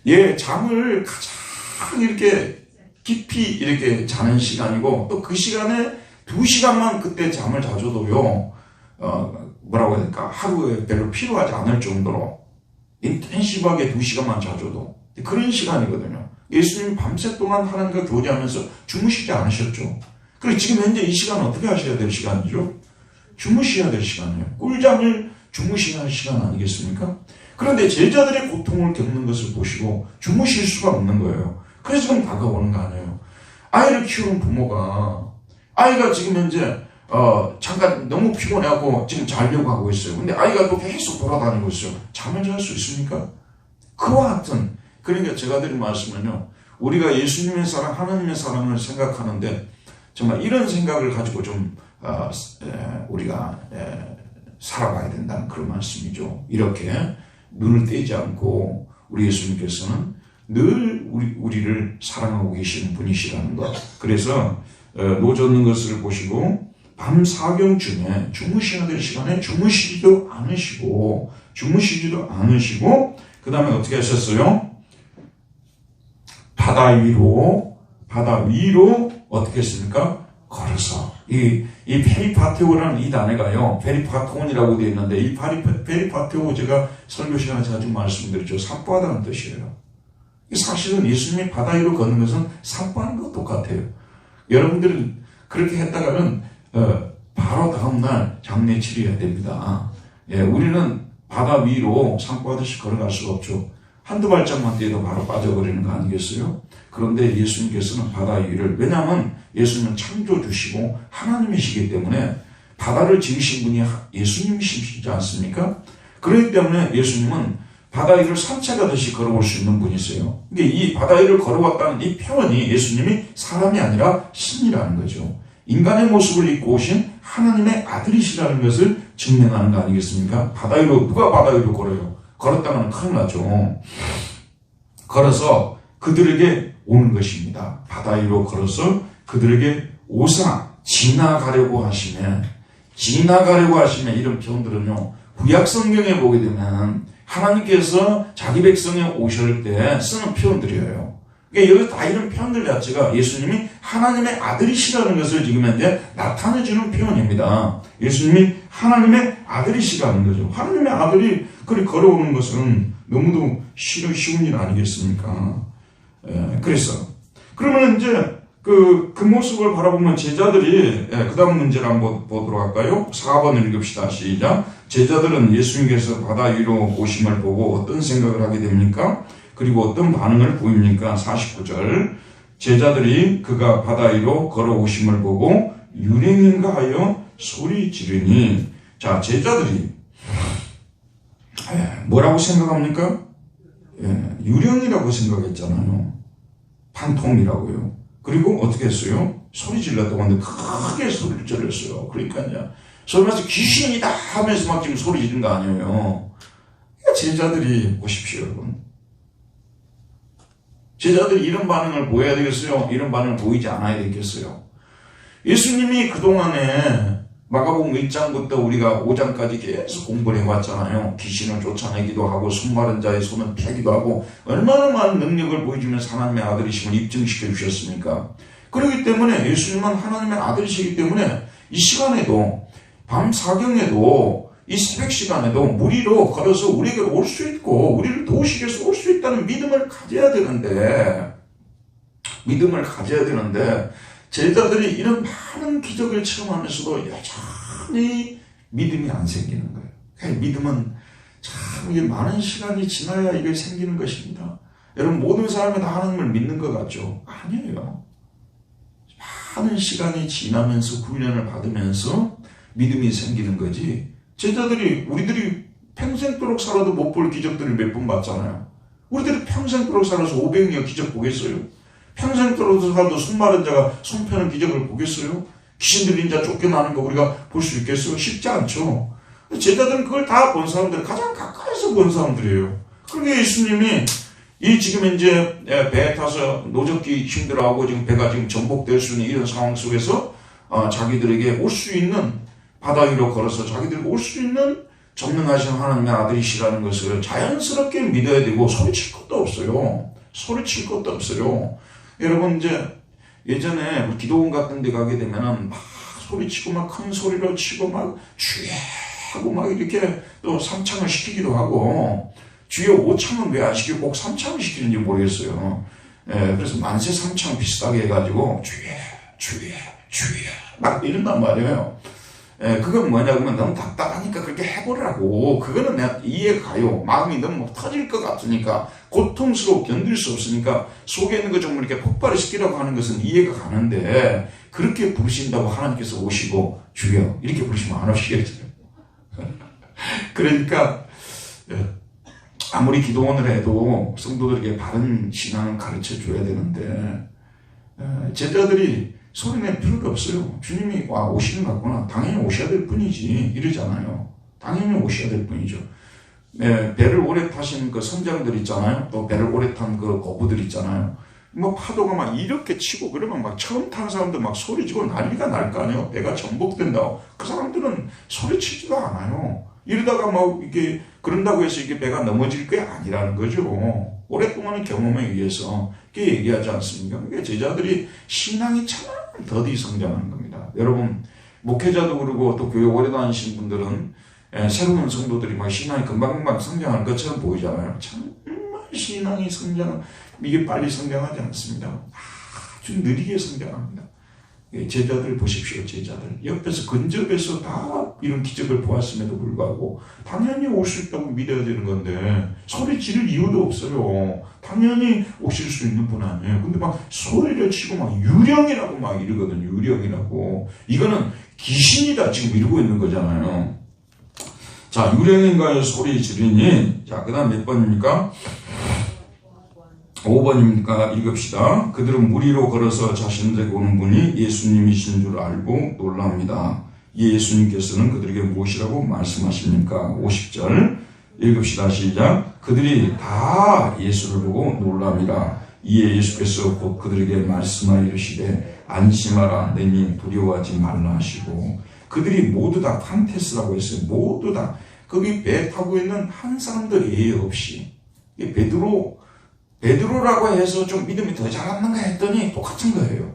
[SPEAKER 1] 예, 잠을 가장 이렇게 깊이 이렇게 자는 시간이고, 또 그 시간에 2시간만 그때 잠을 자줘도요, 뭐라고 해야 될까, 하루에 별로 필요하지 않을 정도로 인텐시브하게 2시간만 자줘도 그런 시간이거든요. 예수님이 밤새 동안 하나님과 교제하면서 주무시지 않으셨죠. 그리고 지금 현재 이 시간은 어떻게 하셔야 될 시간이죠? 주무셔야 될 시간이에요. 꿀잠을 주무셔야 할 시간 아니겠습니까? 그런데 제자들의 고통을 겪는 것을 보시고 주무실 수가 없는 거예요. 그래서 지금 다가오는 거 아니에요. 아이를 키우는 부모가, 아이가 지금 현재 잠깐 너무 피곤해하고 지금 자려고 하고 있어요. 근데 아이가 또 계속 돌아다니고 있어요. 잠을 잘 수 있습니까? 그와 같은, 그러니까 제가 드린 말씀은요, 우리가 예수님의 사랑, 하나님의 사랑을 생각하는데 정말 이런 생각을 가지고 좀 우리가 살아가야 된다는 그런 말씀이죠. 이렇게 눈을 떼지 않고 우리 예수님께서는 늘 우리를 사랑하고 계시는 분이시라는 것. 그래서 노젓는 것을 보시고 밤 사경쯤에 주무셔야 될 시간에 주무시지도 않으시고 그 다음에 어떻게 하셨어요? 바다 위로 어떻게 했습니까? 걸어서 이 페리파테오라는 이 단어가요, 페리파톤이라고 되어 있는데 이 페리파테오 제가 설교 시간에 자주 말씀드렸죠. 산보하다는 뜻이에요. 사실은 예수님이 바다 위로 걷는 것은 산보하는 것 똑같아요. 여러분들은 그렇게 했다가는 바로 다음날 장례 치러야 됩니다. 우리는 바다 위로 산보하듯이 걸어갈 수가 없죠. 한두 발짝만 뛰어도 바로 빠져버리는 거 아니겠어요? 그런데 예수님께서는 바다 위를, 왜냐하면 예수님은 창조주시고 하나님이시기 때문에 바다를 지으신 분이 예수님이시지 않습니까? 그렇기 때문에 예수님은 바다 위를 산책하듯이 걸어올 수 있는 분이세요. 근데 이 바다 위를 걸어왔다는 이 표현이 예수님이 사람이 아니라 신이라는 거죠. 인간의 모습을 입고 오신 하나님의 아들이시라는 것을 증명하는 거 아니겠습니까? 바다 위로, 누가 바다 위로 걸어요? 걸었다가는 큰일 나죠. 걸어서 그들에게 오는 것입니다. 바다 위로 걸어서 그들에게 오사, 지나가려고 하시면 이런 표현들은요, 구약 성경에 보게 되면 하나님께서 자기 백성에 오실 때 쓰는 표현들이에요. 그러니까 여기 다 이런 표현들 자체가 예수님이 하나님의 아들이시라는 것을 지금 현재 나타내주는 표현입니다. 예수님이 하나님의 아들이시라는 거죠. 하나님의 아들이 그리 걸어오는 것은 너무도 쉬운 일 아니겠습니까? 그래서 그러면 이제 그 모습을 바라보면 제자들이, 그 다음 문제를 한번 보도록 할까요? 4번 읽읍시다. 시작. 제자들은 예수님께서 바다 위로 오심을 보고 어떤 생각을 하게 됩니까? 그리고 어떤 반응을 보입니까? 49절. 제자들이 그가 바다 위로 걸어오심을 보고 유령인가 하여 소리 지르니. 자, 제자들이 뭐라고 생각합니까? 유령이라고 생각했잖아요. 판통이라고요. 그리고 어떻게 했어요? 소리 질렀다고 하는데 크게 소리를 질렀어요. 그러니까요, 설마서 귀신이다 하면서 막 지금 소리 지른 거 아니에요. 제자들이 보십시오, 여러분. 제자들이 이런 반응을 보여야 되겠어요? 이런 반응을 보이지 않아야 되겠어요? 예수님이 그동안에 마가복음 1장부터 우리가 5장까지 계속 공부를 해왔잖아요. 귀신을 쫓아내기도 하고 손마른 자의 손을 펴기도 하고 얼마나 많은 능력을 보여주면서 하나님의 아들이심을 입증시켜 주셨습니까? 그렇기 때문에 예수님은 하나님의 아들이시기 때문에 이 시간에도, 밤 사경에도, 이 새벽 시간에도 무리로 걸어서 우리에게 올 수 있고 우리를 도우시기 위해서 올 수 있다는 믿음을 가져야 되는데 제자들이 이런 많은 기적을 체험하면서도 여전히 믿음이 안 생기는 거예요. 그러니까 믿음은 참 이게 많은 시간이 지나야 이게 생기는 것입니다. 여러분, 모든 사람이 다 하나님을 믿는 것 같죠? 아니에요. 많은 시간이 지나면서 훈련을 받으면서 믿음이 생기는 거지. 제자들이, 우리들이 평생도록 살아도 못 볼 기적들을 몇 번 봤잖아요. 우리들이 평생도록 살아서 500여 기적 보겠어요? 평생도록 살아도 손 마른 자가 손 펴는 기적을 보겠어요? 귀신 들린 자 쫓겨나는 거 우리가 볼 수 있겠어요? 쉽지 않죠. 제자들은 그걸 다 본 사람들, 가장 가까이서 본 사람들이에요. 그러니까 예수님이 이 지금 이제 배에 타서 노젓기 힘들어하고 지금 배가 지금 전복될 수 있는 이런 상황 속에서 자기들에게 올 수 있는, 바다 위로 걸어서 자기들에게 올 수 있는 전능하신 하나님의 아들이시라는 것을 자연스럽게 믿어야 되고 소리칠 것도 없어요. 여러분, 이제 예전에 기도원 같은 데 가게 되면은 막 소리치고 막 큰 소리로 치고 막 주여 하고 막 이렇게 또 삼창을 시키기도 하고, 주여 5창은 왜 안 시키고 꼭 3창을 시키는지 모르겠어요. 그래서 만세 3창 비슷하게 해가지고 주여 막 이런단 말이에요. 그건 뭐냐면 너무 답답하니까 그렇게 해보라고. 그거는 내가 이해가 가요. 마음이 너무 터질 것 같으니까, 고통스러워 견딜 수 없으니까 속에 있는 거 좀 이렇게 폭발을 시키라고 하는 것은 이해가 가는데, 그렇게 부르신다고 하나님께서 오시고 주여 이렇게 부르시면 안 오시겠어요. 그러니까 아무리 기도원을 해도 성도들에게 바른 신앙을 가르쳐 줘야 되는데, 제자들이 소리 낼 필요도 없어요. 주님이 오시는 것 같구나. 당연히 오셔야 될 뿐이지. 이러잖아요. 당연히 오셔야 될 뿐이죠. 배를 오래 타신 그 선장들 있잖아요. 또 배를 오래 탄 그 거부들 있잖아요. 뭐 파도가 막 이렇게 치고 그러면 막 처음 탄 사람들 막 소리치고 난리가 날 거 아니에요. 배가 전복된다고. 그 사람들은 소리치지도 않아요. 이러다가 뭐 이게 그런다고 해서 이게 배가 넘어질 게 아니라는 거죠. 오랫동안의 경험에 의해서 이렇게 얘기하지 않습니까? 그게 제자들이 신앙이 참 더디 성장하는 겁니다. 여러분 목회자도 그러고 또 교회 오래 다니신 분들은 새로운 성도들이 막 신앙이 금방금방 성장하는 것처럼 보이잖아요. 정말 신앙이 이게 빨리 성장하지 않습니다. 아주 느리게 성장합니다. 제자들 보십시오. 제자들 옆에서 근접해서 다 이런 기적을 보았음에도 불구하고 당연히 올 수 있다고 믿어야 되는 건데 소리 지를 이유도 없어요. 당연히 오실 수 있는 분 아니에요. 근데 막 소리를 치고 막 유령이라고 막 이러거든요. 유령이라고. 이거는 귀신이다 지금 이러고 있는 거잖아요. 자, 유령인가요? 소리 지르니. 자, 그 다음 몇 번입니까? 5번입니까? 읽읍시다. 그들은 물 위로 걸어서 자신들에게 오는 분이 예수님이신 줄 알고 놀랍니다. 예수님께서는 그들에게 무엇이라고 말씀하십니까? 50절 읽읍시다. 시작. 그들이 다 예수를 보고 놀랍니다. 이에 예수께서 곧 그들에게 말씀하여 이르시되 안심하라 내니 두려워하지 말라 하시고 그들이 모두 다 판테스라고 했어요. 모두 다 거기 배 타고 있는 한 사람도 예외 없이 베드로라고 해서 좀 믿음이 더 자랐는가 했더니 똑같은 거예요.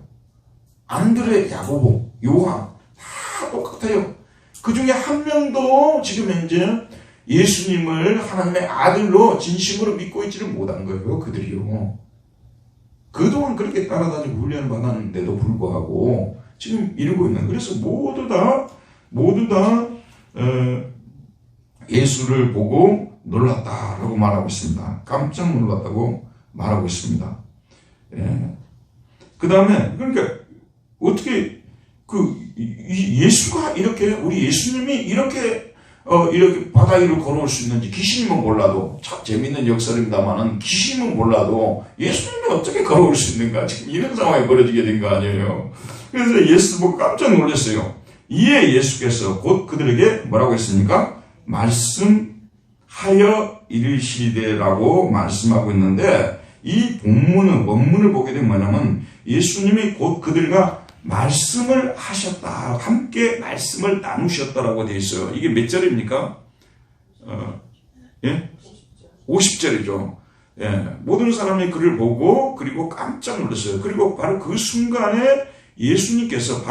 [SPEAKER 1] 안드레, 야고보, 요한 다 똑같아요. 그 중에 한 명도 지금 현재 예수님을 하나님의 아들로 진심으로 믿고 있지를 못한 거예요. 그들이요. 그동안 그렇게 따라다니고 훈련을 받았는데도 불구하고 지금 이러고 있는. 그래서 모두 다 예수를 보고 놀랐다라고 말하고 있습니다. 깜짝 놀랐다고 말하고 있습니다. 그 다음에 그러니까 어떻게 예수가 이렇게 우리 예수님이 이렇게 바다 위를 걸어올 수 있는지 귀신이면 몰라도 참 재밌는 역설입니다만은 귀신이면 몰라도 예수님이 어떻게 걸어올 수 있는가 지금 이런 상황이 벌어지게 된 거 아니에요. 그래서 예수 보고 깜짝 놀랐어요. 이에 예수께서 곧 그들에게 뭐라고 했습니까? 말씀하여 이르시되라고 말씀하고 있는데 이 원문을 보게 되면 뭐냐면 예수님이 곧 그들과 말씀을 하셨다. 함께 말씀을 나누셨다라고 되어 있어요. 이게 몇 절입니까? 50절이죠. 모든 사람이 그를 보고 그리고 깜짝 놀랐어요. 그리고 바로 그 순간에 예수님께서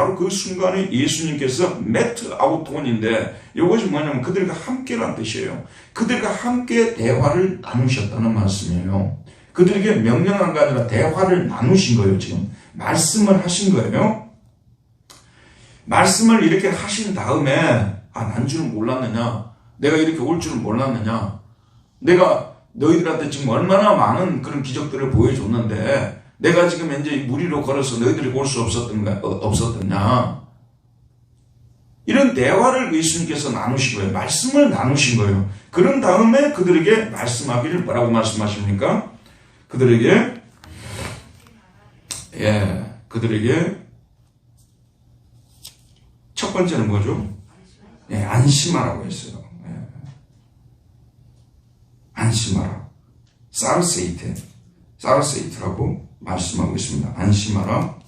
[SPEAKER 1] 메트 아우톤인데 이것이 뭐냐면 그들과 함께란 뜻이에요. 그들과 함께 대화를 나누셨다는 말씀이에요. 그들에게 명령한 게 아니라 대화를 나누신 거예요. 지금 말씀을 하신 거예요. 말씀을 이렇게 하신 다음에 난 줄은 몰랐느냐, 내가 이렇게 올 줄은 몰랐느냐, 내가 너희들한테 지금 얼마나 많은 그런 기적들을 보여줬는데 내가 지금 현재 물 위로 걸어서 너희들이 볼 수 없었느냐, 이런 대화를 예수님께서 나누신 거예요. 말씀을 나누신 거예요. 그런 다음에 그들에게 말씀하기를 뭐라고 말씀하십니까? 그들에게 첫 번째는 뭐죠? 안심하라고 했어요. 안심하라. 사르세이트라고 말씀하고 있습니다. 안심하라.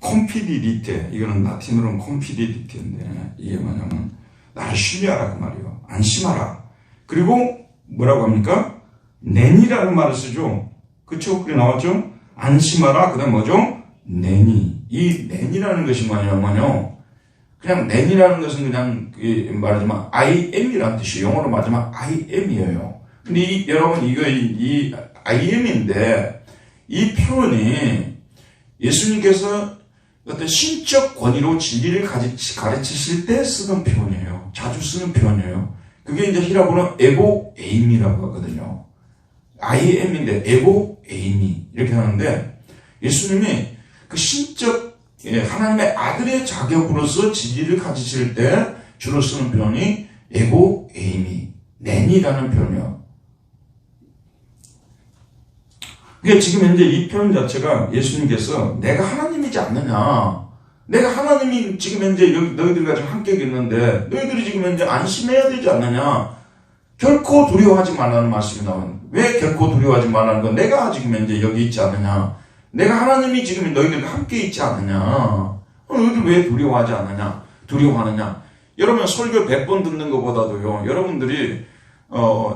[SPEAKER 1] 콤피디리테, 이거는 라틴어로는 콤피디리테인데 이게 뭐냐면 나를 신뢰하라 그 말이에요. 안심하라. 그리고 뭐라고 합니까? 내니라는 말을 쓰죠. 그쵸? 그게 나왔죠? 안심하라. 그 다음 뭐죠? 내니. 이 내니라는 것이 뭐냐면요, 그냥 내니라는 것은 그냥 말하자면 I am이라는 뜻이에요. 영어로 말하자면 I am이에요. 근데 여러분 이 I am인데 이 표현이 예수님께서 어떤 신적 권위로 진리를 가르치실 때 쓰던 표현이에요. 자주 쓰는 표현이에요. 그게 이제 히라보는 에고 에임이라고 하거든요. I am인데 에고 에임이 이렇게 하는데 예수님이 그 신적 하나님의 아들의 자격으로서 진리를 가르치실 때 주로 쓰는 표현이 에고 에임이, 내니라는 표현이에요. 그러니까 지금 현재 이 표현 자체가 예수님께서 내가 하나님이지 않느냐, 내가 하나님이 지금 현재 여기 너희들과 지금 함께 있는데 너희들이 지금 현재 안심해야 되지 않느냐, 결코 두려워하지 말라는 말씀이 나오는. 왜 결코 두려워하지 말라는 건? 내가 지금 현재 여기 있지 않느냐, 내가 하나님이 지금 너희들과 함께 있지 않느냐, 너희들 왜 두려워하지 않느냐, 두려워하느냐. 여러분 설교 100번 듣는 것보다도요, 여러분들이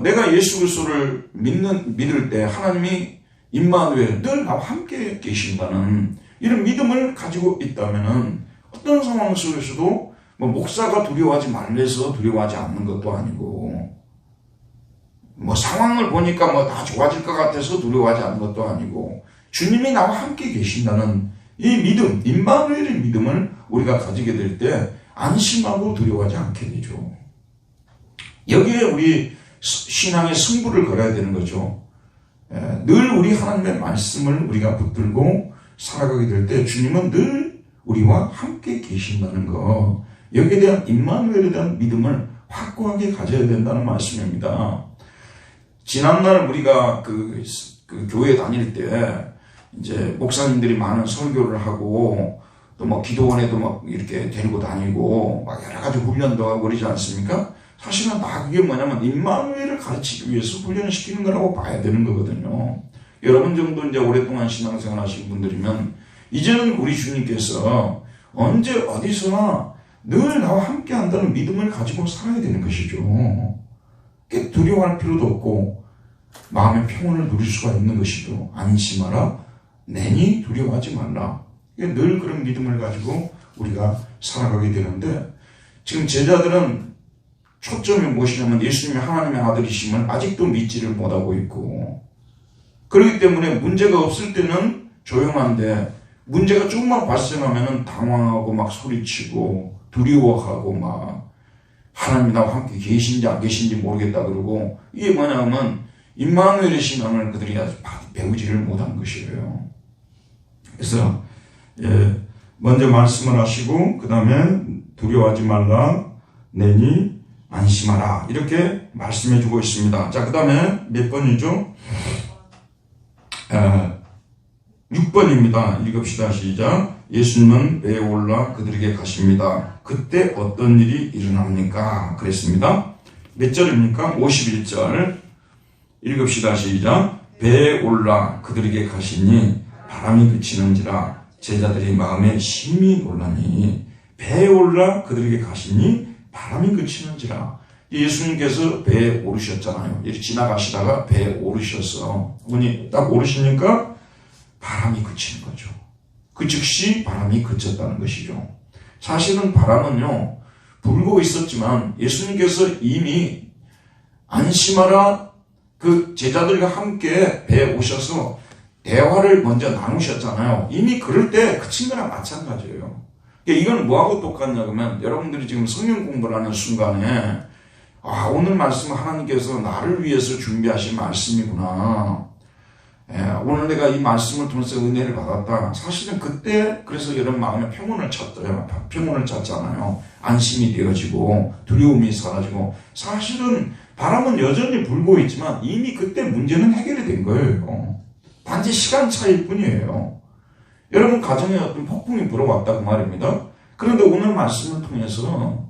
[SPEAKER 1] 내가 예수 그리스도를 믿을 때 하나님이 임마누엘 늘 나와 함께 계신다는 이런 믿음을 가지고 있다면은 어떤 상황 속에서도 뭐 목사가 두려워하지 말래서 두려워하지 않는 것도 아니고, 뭐 상황을 보니까 뭐 다 좋아질 것 같아서 두려워하지 않는 것도 아니고, 주님이 나와 함께 계신다는 이 믿음, 임마누엘의 믿음을 우리가 가지게 될 때 안심하고 두려워하지 않게 되죠. 여기에 우리 신앙의 승부를 걸어야 되는 거죠. 늘 우리 하나님의 말씀을 우리가 붙들고 살아가게 될 때 주님은 늘 우리와 함께 계신다는 거, 여기에 대한 임마누엘에 대한 믿음을 확고하게 가져야 된다는 말씀입니다. 지난날 우리가 그 교회 다닐 때 이제 목사님들이 많은 설교를 하고 또 막 기도원에도 막 이렇게 데리고 다니고 막 여러 가지 훈련도 하고 그러지 않습니까? 사실은 다 그게 뭐냐면 임마누엘을 가르치기 위해서 훈련을 시키는 거라고 봐야 되는 거거든요. 여러분 정도 이제 오랫동안 신앙생활 하신 분들이면 이제는 우리 주님께서 언제 어디서나 늘 나와 함께 한다는 믿음을 가지고 살아야 되는 것이죠. 두려워할 필요도 없고 마음의 평온을 누릴 수가 있는 것이죠. 안심하라, 내니 두려워하지 말라. 늘 그런 믿음을 가지고 우리가 살아가게 되는데, 지금 제자들은 초점이 무엇이냐면 예수님이 하나님의 아들이심을 아직도 믿지를 못하고 있고, 그렇기 때문에 문제가 없을 때는 조용한데 문제가 조금만 발생하면 당황하고 막 소리치고 두려워하고 막 하나님이 나와 함께 계신지 안 계신지 모르겠다 그러고, 이게 뭐냐면 임마누엘의 신앙을 그들이 아직 배우지를 못한 것이에요. 그래서 먼저 말씀을 하시고 그 다음에 두려워하지 말라, 내니 안심하라, 이렇게 말씀해 주고 있습니다. 자, 그 다음에 몇 번이죠? 6번입니다. 읽읍시다. 시작. 예수님은 배에 올라 그들에게 가십니다. 그때 어떤 일이 일어납니까? 그랬습니다. 몇 절입니까? 51절. 읽읍시다. 시작. 배에 올라 그들에게 가시니 바람이 그치는지라 제자들이 마음에 심히 놀라니. 배에 올라 그들에게 가시니 바람이 그치는지라. 예수님께서 배에 오르셨잖아요. 이렇게 지나가시다가 배에 오르셔서 문이 딱 오르시니까 바람이 그치는 거죠. 그 즉시 바람이 그쳤다는 것이죠. 사실은 바람은요, 불고 있었지만 예수님께서 이미 안심하라, 그 제자들과 함께 배에 오셔서 대화를 먼저 나누셨잖아요. 이미 그럴 때 그친 거랑 마찬가지예요. 이건 뭐하고 똑같냐 그러면, 여러분들이 지금 성경 공부를 하는 순간에 오늘 말씀 하나님께서 나를 위해서 준비하신 말씀이구나, 오늘 내가 이 말씀을 통해서 은혜를 받았다. 사실은 그때 그래서 이런 마음의 평온을 찾잖아요. 안심이 되어지고 두려움이 사라지고. 사실은 바람은 여전히 불고 있지만 이미 그때 문제는 해결이 된 거예요. 단지 시간 차이일 뿐이에요. 여러분 가정에 어떤 폭풍이 불어왔다고 말입니다. 그런데 오늘 말씀을 통해서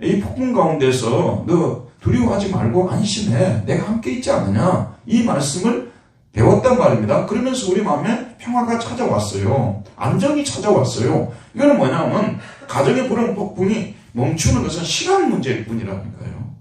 [SPEAKER 1] 이 폭풍 가운데서 너 두려워하지 말고 안심해, 내가 함께 있지 않느냐, 이 말씀을 배웠단 말입니다. 그러면서 우리 마음에 평화가 찾아왔어요. 안정이 찾아왔어요. 이거는 뭐냐면 가정에 불어온 폭풍이 멈추는 것은 시간 문제일 뿐이라니까요.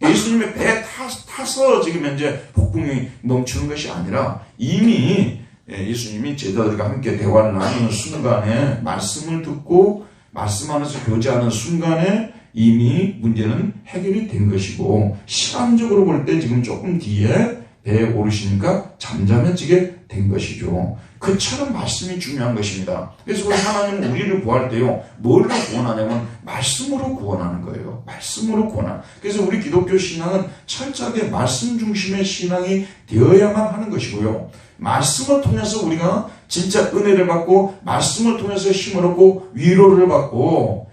[SPEAKER 1] 예수님의 배에 타서 지금 현재 폭풍이 멈추는 것이 아니라 이미 예수님이 제자들과 함께 대화를 나누는 순간에, 말씀을 듣고 말씀하면서 교제하는 순간에 이미 문제는 해결이 된 것이고, 시간적으로 볼 때 지금 조금 뒤에 배에 오르시니까 잠잠해지게 된 것이죠. 그처럼 말씀이 중요한 것입니다. 그래서 우리 하나님은 우리를 구할 때요, 뭘로 구원하냐면 말씀으로 구원하는 거예요. 말씀으로 구원하는. 그래서 우리 기독교 신앙은 철저하게 말씀 중심의 신앙이 되어야만 하는 것이고요. 말씀을 통해서 우리가 진짜 은혜를 받고, 말씀을 통해서 힘을 얻고 위로를 받고,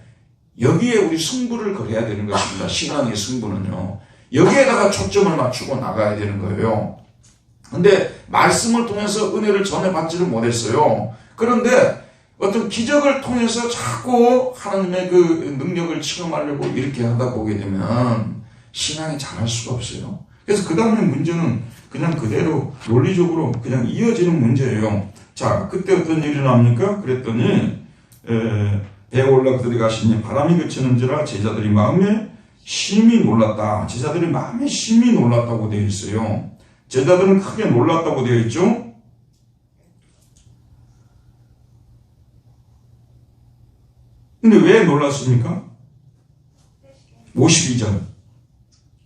[SPEAKER 1] 여기에 우리 승부를 걸어야 되는 것입니다. 신앙의 승부는요. 여기에다가 초점을 맞추고 나가야 되는 거예요. 근데 말씀을 통해서 은혜를 전해받지를 못했어요. 그런데 어떤 기적을 통해서 자꾸 하나님의 그 능력을 체험하려고 이렇게 하다 보게 되면 신앙이 자랄 수가 없어요. 그래서 그 다음에 문제는 그냥 그대로 논리적으로 그냥 이어지는 문제예요. 자, 그때 어떤 일이 나옵니까? 그랬더니 배에 올라 그들이 가시니 바람이 그치는지라 제자들이 마음에 심히 놀랐다. 제자들이 마음에 심히 놀랐다고 되어 있어요. 제자들은 크게 놀랐다고 되어 있죠. 근데 왜 놀랐습니까? 52절.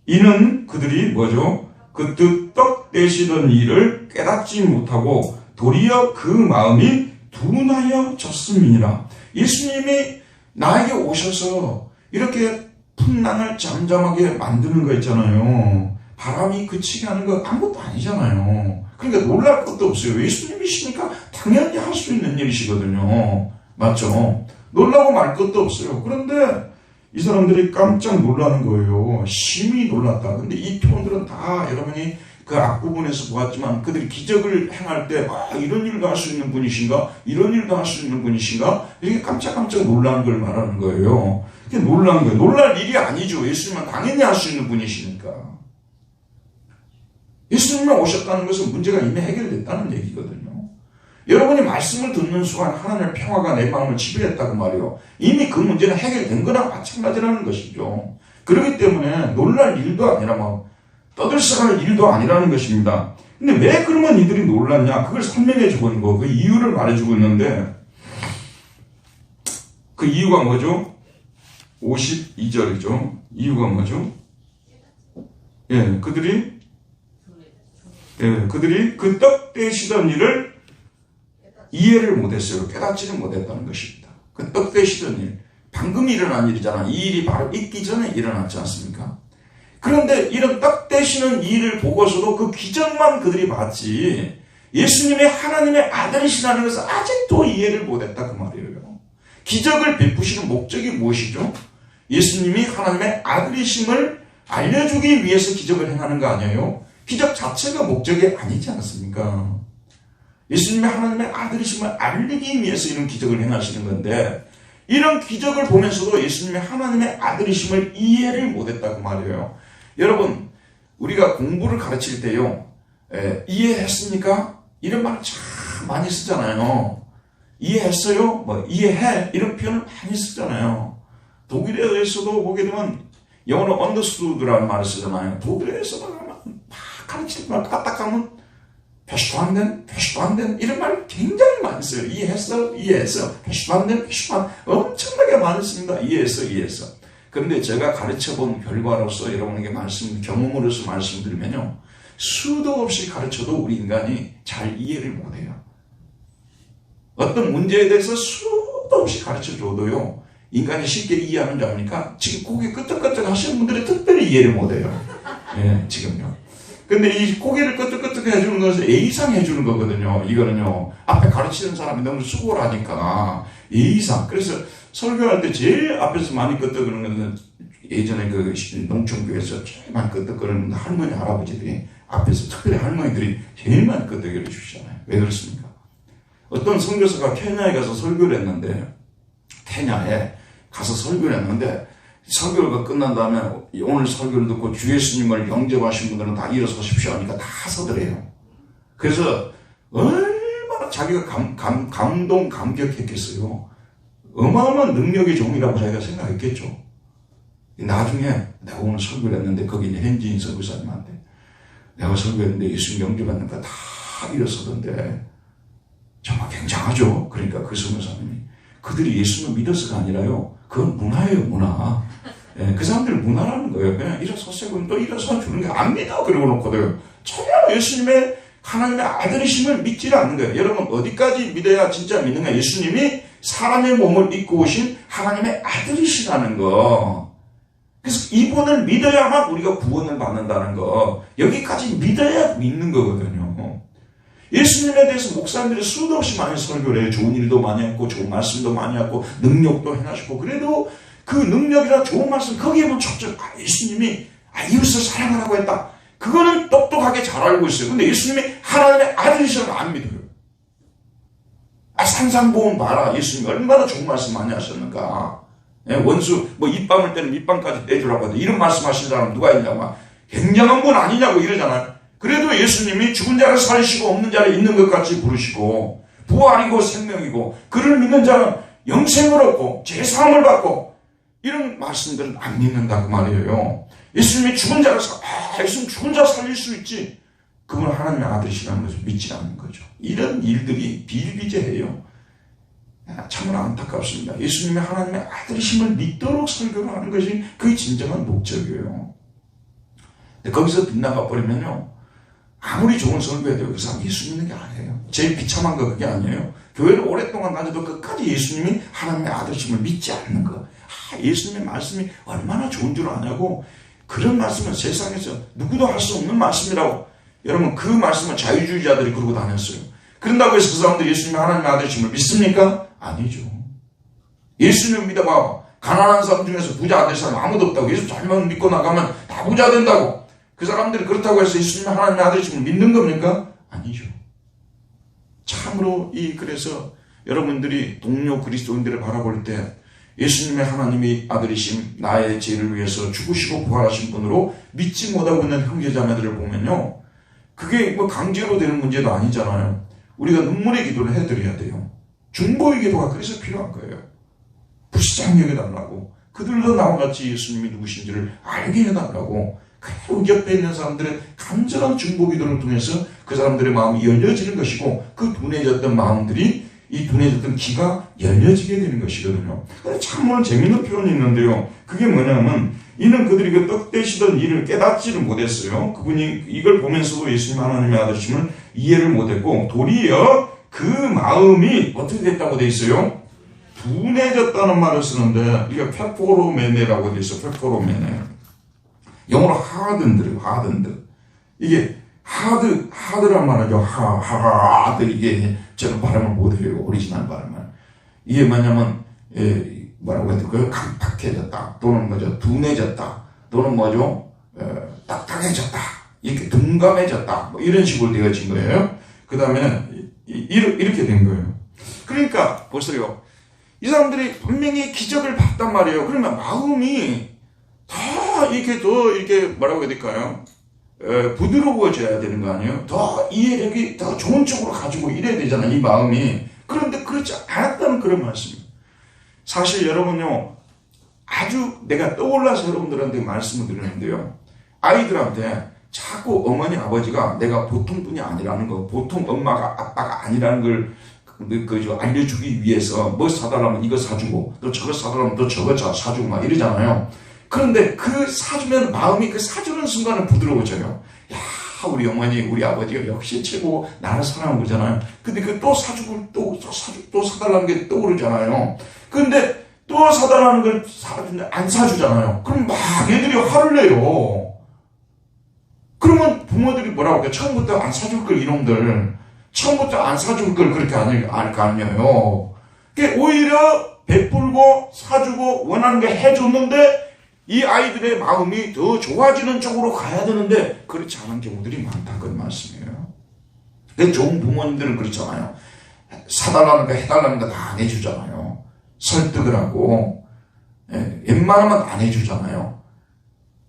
[SPEAKER 1] 이는 그들이 뭐죠? 그 떡 떼시던 일을 깨닫지 못하고 도리어 그 마음이 둔하여졌음이니라. 예수님이 나에게 오셔서 이렇게 풍랑을 잠잠하게 만드는 거 있잖아요. 바람이 그치게 하는 거 아무것도 아니잖아요. 그러니까 놀랄 것도 없어요. 예수님이시니까 당연히 할 수 있는 일이시거든요. 맞죠? 놀라고 말 것도 없어요. 그런데 이 사람들이 깜짝 놀라는 거예요. 심히 놀랐다. 근데 이 표현들은 다 여러분이 그 앞부분에서 보았지만 그들이 기적을 행할 때 이런 일도 할 수 있는 분이신가? 이런 일도 할 수 있는 분이신가? 이렇게 깜짝깜짝 놀라는 걸 말하는 거예요. 그게 놀라는 거예요. 놀랄 일이 아니죠. 예수님은 당연히 할 수 있는 분이시니까. 예수님이 오셨다는 것은 문제가 이미 해결됐다는 얘기거든요. 여러분이 말씀을 듣는 순간 하나님의 평화가 내 마음을 지배했다고 말이요. 이미 그 문제는 해결된 거나 마찬가지라는 것이죠. 그렇기 때문에 놀랄 일도 아니라 떠들썩할 일도 아니라는 것입니다. 근데 왜 그러면 이들이 놀랐냐? 그걸 설명해 주고 있는 거, 그 이유를 말해주고 있는데 그 이유가 뭐죠? 52절이죠. 이유가 뭐죠? 그들이 그 떡 떼시던 일을 이해를 못했어요. 깨닫지는 못했다는 것입니다. 그 떡 떼시던 일, 방금 일어난 일이잖아. 이 일이 바로 있기 전에 일어났지 않습니까? 그런데 이런 떡 떼시는 일을 보고서도 그 기적만 그들이 봤지 예수님이 하나님의 아들이시라는 것을 아직도 이해를 못했다 그 말이에요. 기적을 베푸시는 목적이 무엇이죠? 예수님이 하나님의 아들이심을 알려주기 위해서 기적을 행하는 거 아니에요? 기적 자체가 목적이 아니지 않습니까? 예수님이 하나님의 아들이심을 알리기 위해서 이런 기적을 행하시는 건데 이런 기적을 보면서도 예수님이 하나님의 아들이심을 이해를 못했다고 말이에요. 여러분, 우리가 공부를 가르칠 때요, 이해했습니까? 이런 말을 참 많이 쓰잖아요. 이해했어요? 이해해? 이런 표현을 많이 쓰잖아요. 독일에서도 보게 되면 영어로 understood라는 말을 쓰잖아요. 독일에서도 막 가르칠 말 까딱하면 verstanden 이런 말을 굉장히 많이 써요. 이해했어, verstanden 엄청나게 많이 씁니다. 이해했어. 그런데 제가 가르쳐본 결과로서 여러분에게 경험으로서 말씀드리면요, 수도 없이 가르쳐도 우리 인간이 잘 이해를 못해요. 어떤 문제에 대해서 수도 없이 가르쳐줘도요, 인간이 쉽게 이해하는 줄 압니까? 지금 고개 끄덕끄덕 하시는 분들이 특별히 이해를 못해요. 지금요. 근데 이 고개를 끄덕끄덕 해주는 것은 A상 해주는 거거든요. 이거는요, 앞에 가르치는 사람이 너무 수고를 하니까 A상. 그래서 설교할 때 제일 앞에서 많이 끄덕거리는 것은 예전에 그 농촌교회에서 제일 많이 끄덕거리는 할머니, 할아버지들이 앞에서 특별히 할머니들이 제일 많이 끄덕거려 주시잖아요. 왜 그렇습니까? 어떤 선교사가 케냐에 가서 설교를 했는데, 케냐에 가서 설교를 했는데, 설교가 끝난 다음에 오늘 설교를 듣고 주 예수님을 영접하신 분들은 다 일어서십시오 하니까 다 서더래요. 그래서 얼마나 자기가 감격했겠어요. 어마어마한 능력의 종이라고 자기가 생각했겠죠. 나중에 내가 오늘 설교를 했는데 거기 이제 현지인 선교사님한테 내가 설교했는데 예수님 영접하니까 다 일어서던데 정말 굉장하죠. 그러니까 그 선교사님이 그들이 예수님을 믿어서가 아니라요, 그건 문화예요, 문화. 그 사람들은 문화라는 거예요. 그냥 일어섰어요. 그럼 또 일어서 주는 게 안 믿어. 그러고 놓거든요. 전혀 예수님의 하나님의 아들이심을 믿지를 않는 거예요. 여러분, 어디까지 믿어야 진짜 믿는가? 예수님이 사람의 몸을 입고 오신 하나님의 아들이시라는 거. 그래서 이분을 믿어야만 우리가 구원을 받는다는 거. 여기까지 믿어야 믿는 거거든요. 예수님에 대해서 목사님들이 수도 없이 많이 설교를 해요. 좋은 일도 많이 했고, 좋은 말씀도 많이 했고, 능력도 해나시고, 그래도 그 능력이나 좋은 말씀, 거기에만 촉적, 예수님이 이웃을 사랑하라고 했다. 그거는 똑똑하게 잘 알고 있어요. 근데 예수님이 하나님의 아들이시라는 안 믿어요. 산상보험 봐라. 예수님이 얼마나 좋은 말씀 많이 하셨는가. 원수 입 밤을 때는 밑밤까지 떼주라고 하는데 이런 말씀 하신 사람 누가 있냐고. 굉장한 분 아니냐고 이러잖아요. 그래도 예수님이 죽은 자를 살리시고 없는 자를 있는 것 같이 부르시고 부활이고 생명이고 그를 믿는 자는 영생을 얻고 제사함을 받고 이런 말씀들은 안 믿는다고 말이에요. 예수님이 죽은 자를 예수님 죽은 자 살릴 수 있지. 그건 하나님의 아들이시라는 것을 믿지 않는 거죠. 이런 일들이 비일비재해요. 참으로 안타깝습니다. 예수님이 하나님의 아들이심을 믿도록 설교를 하는 것이 그의 진정한 목적이에요. 근데 거기서 빗나가 버리면요, 아무리 좋은 설교해도 그 사람 예수 믿는 게 아니에요. 제일 비참한 거 그게 아니에요. 교회를 오랫동안 다녀도 끝까지 예수님이 하나님의 아들이심을 믿지 않는 거. 예수님의 말씀이 얼마나 좋은 줄 아냐고. 그런 말씀은 세상에서 누구도 할 수 없는 말씀이라고. 여러분, 그 말씀을 자유주의자들이 그러고 다녔어요. 그런다고 해서 그 사람들이 예수님의 하나님의 아들이심을 믿습니까? 아니죠. 예수님을 믿어봐. 가난한 사람 중에서 부자 안 될 사람 아무도 없다고. 예수 잘만 믿고 나가면 다 부자 된다고. 그 사람들이 그렇다고 해서 예수님의 하나님의 아들이심을 믿는 겁니까? 아니죠. 참으로 그래서 여러분들이 동료 그리스도인들을 바라볼 때 예수님의 하나님의 아들이심, 나의 죄를 위해서 죽으시고 부활하신 분으로 믿지 못하고 있는 형제자매들을 보면요, 그게 강제로 되는 문제도 아니잖아요. 우리가 눈물의 기도를 해드려야 돼요. 중보의 기도가 그래서 필요한 거예요. 불쌍히 여겨달라고. 그들도 나와 같이 예수님이 누구신지를 알게 해달라고. 그리고 옆에 있는 사람들의 간절한 중보 기도를 통해서 그 사람들의 마음이 열려지는 것이고, 그 둔해졌던 마음들이, 이 둔해졌던 기가 열려지게 되는 것이거든요. 참으로 재밌는 표현이 있는데요. 그게 뭐냐면, 이는 그들이 그 떡대시던 일을 깨닫지를 못했어요. 그분이 이걸 보면서도 예수님 하나님의 아들이심을 이해를 못했고, 도리어 그 마음이 어떻게 됐다고 돼 있어요? 둔해졌다는 말을 쓰는데, 이게 페포로메네라고 돼 있어요. 페포로메네. 영어로 하든드래요. 하든드. 이게 하드란 말이죠. 하드. 이게 저는 발음을 못해요. 오리지널 발음을. 이게 뭐냐면 뭐라고 해야 될까요? 강팍해졌다. 또는 뭐죠? 둔해졌다. 또는 뭐죠? 딱딱해졌다. 이렇게 둔감해졌다. 뭐 이런 식으로 되어진 거예요. 그 다음에 이렇게 된 거예요. 그러니까 보세요. 이 사람들이 분명히 기적을 봤단 말이에요. 그러면 마음이 더 이렇게 뭐라고 해야 될까요? 부드러워져야 되는 거 아니에요? 더 이해력이 더 좋은 쪽으로 가지고 이래야 되잖아요, 이 마음이. 그런데 그렇지 않았다는 그런 말씀입니다. 사실 여러분요, 아주 내가 떠올라서 여러분들한테 말씀을 드리는데요. 아이들한테 자꾸 어머니, 아버지가 내가 보통 분이 아니라는 거, 보통 엄마가, 아빠가 아니라는 걸 알려주기 위해서 뭐 사달라면 이거 사주고, 또 저거 사달라면 또 저거 사주고 막 이러잖아요. 그런데 그 사주면 마음이 그 사주는 순간은 부드러워져요. 야, 우리 어머니, 우리 아버지가 역시 최고 나를 사랑하고 그러잖아요. 근데 그 또 사주고 또 사달라는 게 떠오르잖아요. 근데 또 사달라는 걸 안 사주잖아요. 그럼 막 애들이 화를 내요. 그러면 부모들이 뭐라고 할까요? 처음부터 안 사줄 걸, 이놈들. 처음부터 안 사줄 걸 그렇게 안 가냐요. 오히려 베풀고 사주고 원하는 게 해줬는데 이 아이들의 마음이 더 좋아지는 쪽으로 가야 되는데 그렇지 않은 경우들이 많다는 말씀이에요. 좋은 부모님들은 그렇잖아요. 사달라는 거 해달라는 거 다 안 해주잖아요. 설득을 하고 웬만하면 안 해주잖아요.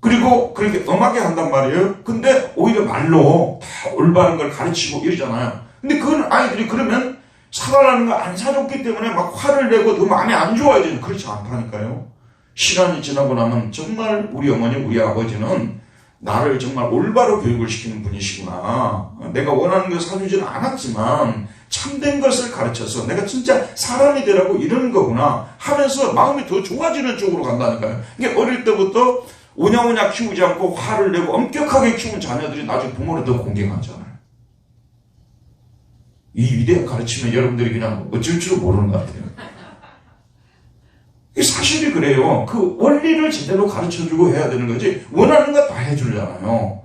[SPEAKER 1] 그리고 그렇게 엄하게 한단 말이에요. 근데 오히려 말로 다 올바른 걸 가르치고 이러잖아요. 근데 그건 아이들이 그러면 사달라는 거 안 사줬기 때문에 막 화를 내고 더 마음이 안 좋아지는, 그렇지 않다니까요. 시간이 지나고 나면 정말 우리 어머니, 우리 아버지는 나를 정말 올바로 교육을 시키는 분이시구나. 내가 원하는 걸 사주지는 않았지만 참된 것을 가르쳐서 내가 진짜 사람이 되라고 이러는 거구나 하면서 마음이 더 좋아지는 쪽으로 간다니까요. 이게 어릴 때부터 오냐오냐 키우지 않고 화를 내고 엄격하게 키운 자녀들이 나중에 부모를 더 공경하잖아요. 이 위대한 가르침을 여러분들이 그냥 어쩔 줄 모르는 것 같아요. 사실이 그래요. 그 원리를 제대로 가르쳐주고 해야 되는 거지 원하는 거 다 해주잖아요.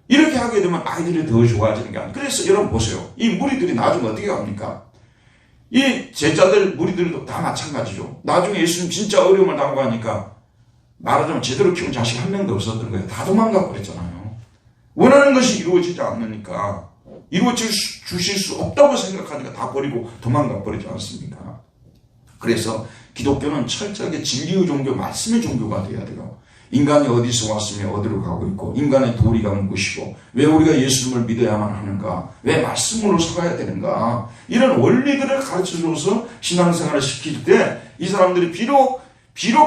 [SPEAKER 1] 이렇게 하게 되면 아이들이 더 좋아지는 게 아니에요. 그래서 여러분 보세요. 이 무리들이 나중에 어떻게 합니까? 이 제자들, 무리들도 다 마찬가지죠. 나중에 예수님 진짜 어려움을 당하고 하니까 말하자면 제대로 키운 자식 한 명도 없었던 거예요. 다 도망가 버렸잖아요. 원하는 것이 이루어지지 않으니까, 주실 수 없다고 생각하니까 다 버리고 도망가 버리지 않습니까? 그래서 기독교는 철저하게 진리의 종교, 말씀의 종교가 되어야 돼요. 인간이 어디서 왔으며 어디로 가고 있고, 인간의 도리가 무엇이고, 왜 우리가 예수님을 믿어야만 하는가, 왜 말씀으로 살아야 되는가, 이런 원리들을 가르쳐줘서 신앙생활을 시킬 때 이 사람들이 비록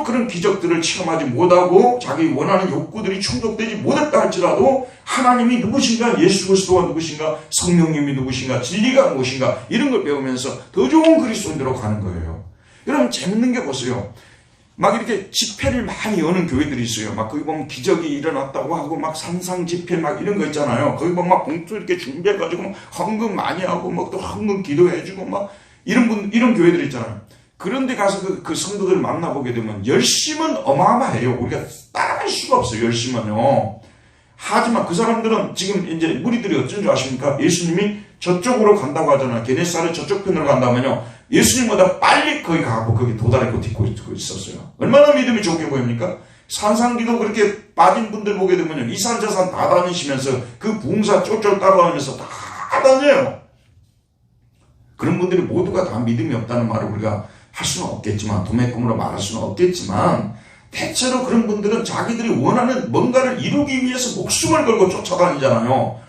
[SPEAKER 1] 그런 기적들을 체험하지 못하고 자기 원하는 욕구들이 충족되지 못했다 할지라도 하나님이 누구신가, 예수 그리스도가 누구신가, 성령님이 누구신가, 진리가 무엇인가, 이런 걸 배우면서 더 좋은 그리스도인으로 가는 거예요. 여러분, 재밌는 게 보세요. 막 이렇게 집회를 많이 여는 교회들이 있어요. 막 거기 보면 기적이 일어났다고 하고 막 산상 집회 막 이런 거 있잖아요. 거기 보면 막 봉투 이렇게 준비해가지고 막 헌금 많이 하고 막 또 헌금 기도해주고 막 이런 교회들 있잖아요. 그런데 가서 그 성도들을 만나보게 되면 열심은 어마어마해요. 우리가 따라갈 수가 없어요. 열심은요. 하지만 그 사람들은 지금 이제 무리들이 어쩐 줄 아십니까? 예수님이 저쪽으로 간다고 하잖아요. 게네사렛 저쪽 편으로 간다면요, 예수님보다 빨리 거기 가고 거기 도달했고 딛고 있었어요. 얼마나 믿음이 좋게 보입니까? 산상기도 그렇게 빠진 분들 보게 되면요, 이산저산 다 다니시면서 그 부흥사 쫄쫄 따라다니면서 다 다녀요. 그런 분들이 모두가 다 믿음이 없다는 말을 우리가 할 수는 없겠지만, 도매금으로 말할 수는 없겠지만, 대체로 그런 분들은 자기들이 원하는 뭔가를 이루기 위해서 목숨을 걸고 쫓아다니잖아요.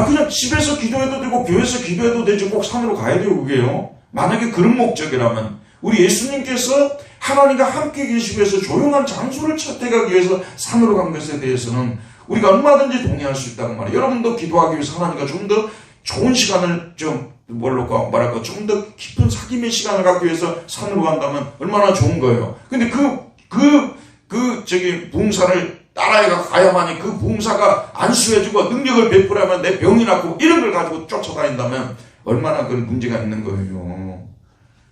[SPEAKER 1] 그냥 집에서 기도해도 되고 교회에서 기도해도 되지 꼭 산으로 가야 돼요, 그게요. 만약에 그런 목적이라면 우리 예수님께서 하나님과 함께 계시기 위해서 조용한 장소를 채택하기 위해서 산으로 간 것에 대해서는 우리가 얼마든지 동의할 수 있다는 말이에요. 여러분도 기도하기 위해서 하나님과 좀 더 좋은 시간을 좀 좀 더 깊은 사귐의 시간을 갖기 위해서 산으로 간다면 얼마나 좋은 거예요. 근데 부흥사를 따라가 가야만이 그 부흥사가 안수해주고 능력을 베풀어야만 내 병이 낫고 이런 걸 가지고 쫓아다닌다면 얼마나 그런 문제가 있는 거예요.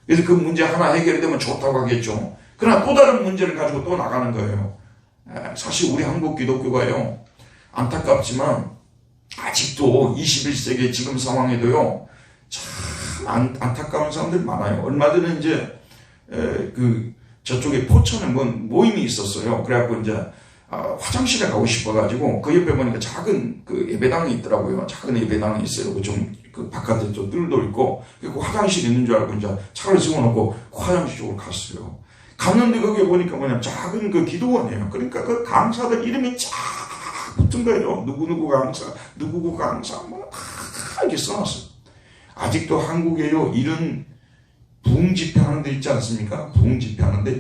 [SPEAKER 1] 그래서 그 문제 하나 해결이 되면 좋다고 하겠죠. 그러나 또 다른 문제를 가지고 또 나가는 거예요. 사실 우리 한국 기독교가요, 안타깝지만 아직도 21세기 지금 상황에도요, 참 안타까운 사람들이 많아요. 얼마 전에 이제 저쪽에 포천에 모임이 있었어요. 그래갖고 이제 화장실에 가고 싶어가지고 그 옆에 보니까 작은 예배당이 있더라고요. 작은 예배당이 있어요. 그 바깥에 좀 뜰도 있고, 그 화장실 있는 줄 알고 이제 차를 세워놓고 화장실 쪽으로 갔어요. 갔는데 거기에 보니까 작은 그 기도원이에요. 그러니까 그 강사들 이름이 쫙 붙은 거예요. 누구누구 강사, 누구누구 강사, 다 이렇게 써놨어요. 아직도 한국에요, 이런 부흥 집회 하는 데 있지 않습니까? 부흥 집회 하는데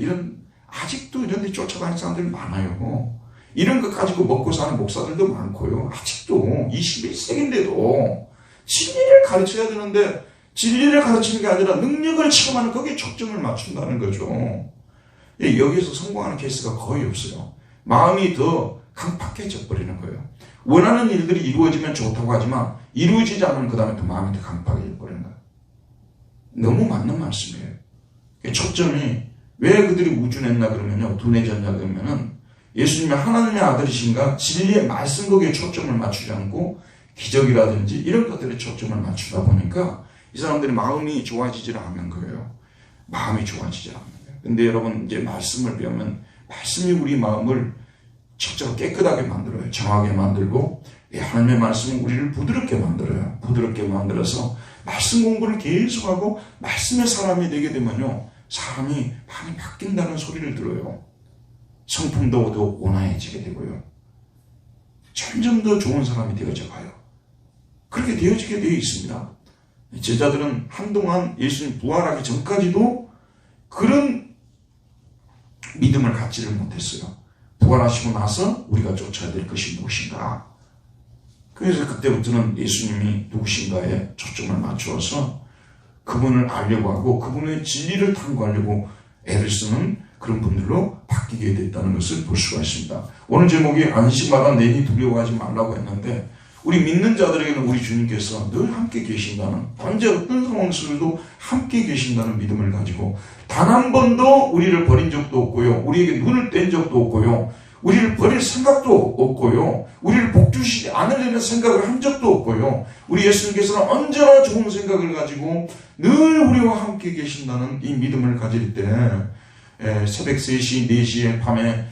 [SPEAKER 1] 아직도 이런 데 쫓아다니는 사람들이 많아요. 이런 것 가지고 먹고 사는 목사들도 많고요. 아직도 21세기인데도 진리를 가르쳐야 되는데, 진리를 가르치는 게 아니라 능력을 체험하는 거기에 초점을 맞춘다는 거죠. 여기서 성공하는 케이스가 거의 없어요. 마음이 더 강팍해져 버리는 거예요. 원하는 일들이 이루어지면 좋다고 하지만 이루어지지 않으면 그 다음에 또 마음이 더 강팍해져 버리는 거예요. 너무 맞는 말씀이에요. 초점이 왜 그들이 우준했나 그러면요, 둔해졌냐 그러면은 예수님이 하나님의 아들이신가, 진리의 말씀 거기에 초점을 맞추지 않고 기적이라든지 이런 것들에 초점을 맞추다 보니까 이 사람들이 마음이 좋아지질 않는 거예요. 마음이 좋아지질 않는 거예요. 근데 여러분, 이제 말씀을 배우면 말씀이 우리 마음을 첫째로 깨끗하게 만들어요. 정하게 만들고, 하나님의 말씀은 우리를 부드럽게 만들어요. 부드럽게 만들어서 말씀 공부를 계속하고 말씀의 사람이 되게 되면요, 사람이 많이 바뀐다는 소리를 들어요. 성품도 더 온화해지게 되고요. 점점 더 좋은 사람이 되어져 가요. 그렇게 되어지게 되어 있습니다. 제자들은 한동안 예수님 부활하기 전까지도 그런 믿음을 갖지를 못했어요. 부활하시고 나서 우리가 쫓아야 될 것이 무엇인가. 그래서 그때부터는 예수님이 누구신가에 초점을 맞추어서 그분을 알려고 하고 그분의 진리를 탐구하려고 애를 쓰는 그런 분들로 바뀌게 됐다는 것을 볼 수가 있습니다. 오늘 제목이 안식마다 내니 두려워하지 말라고 했는데, 우리 믿는 자들에게는 우리 주님께서 늘 함께 계신다는, 언제 어떤 상황 속에도 함께 계신다는 믿음을 가지고 단 한 번도 우리를 버린 적도 없고요, 우리에게 눈을 뗀 적도 없고요, 우리를 버릴 생각도 없고요, 우리를 복주시지 않으려는 생각을 한 적도 없고요, 우리 예수님께서는 언제나 좋은 생각을 가지고 늘 우리와 함께 계신다는 이 믿음을 가질 때, 새벽 3시, 4시에 밤에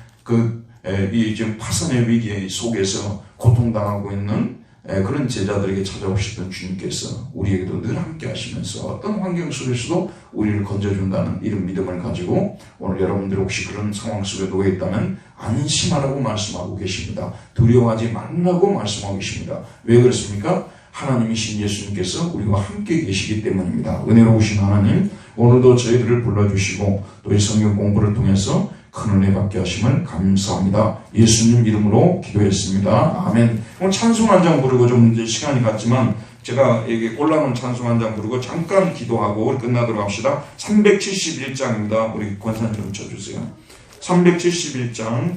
[SPEAKER 1] 이 지금 파산의 위기 속에서 고통당하고 있는 그런 제자들에게 찾아오셨던 주님께서 우리에게도 늘 함께 하시면서 어떤 환경 속에서도 우리를 건져준다는 이런 믿음을 가지고 오늘 여러분들 혹시 그런 상황 속에 놓여 있다면 안심하라고 말씀하고 계십니다. 두려워하지 말라고 말씀하고 계십니다. 왜 그렇습니까? 하나님이신 예수님께서 우리와 함께 계시기 때문입니다. 은혜로우신 하나님, 오늘도 저희들을 불러주시고 또 이 성경 공부를 통해서 큰 은혜 받게 하심을 감사합니다. 예수님 이름으로 기도했습니다. 아멘. 오늘 찬송 한 장 부르고 좀 이제 시간이 갔지만 제가 여기 골라놓은 찬송 한 장 부르고 잠깐 기도하고 끝나도록 합시다. 371장입니다. 우리 권사님 좀 쳐주세요. 371장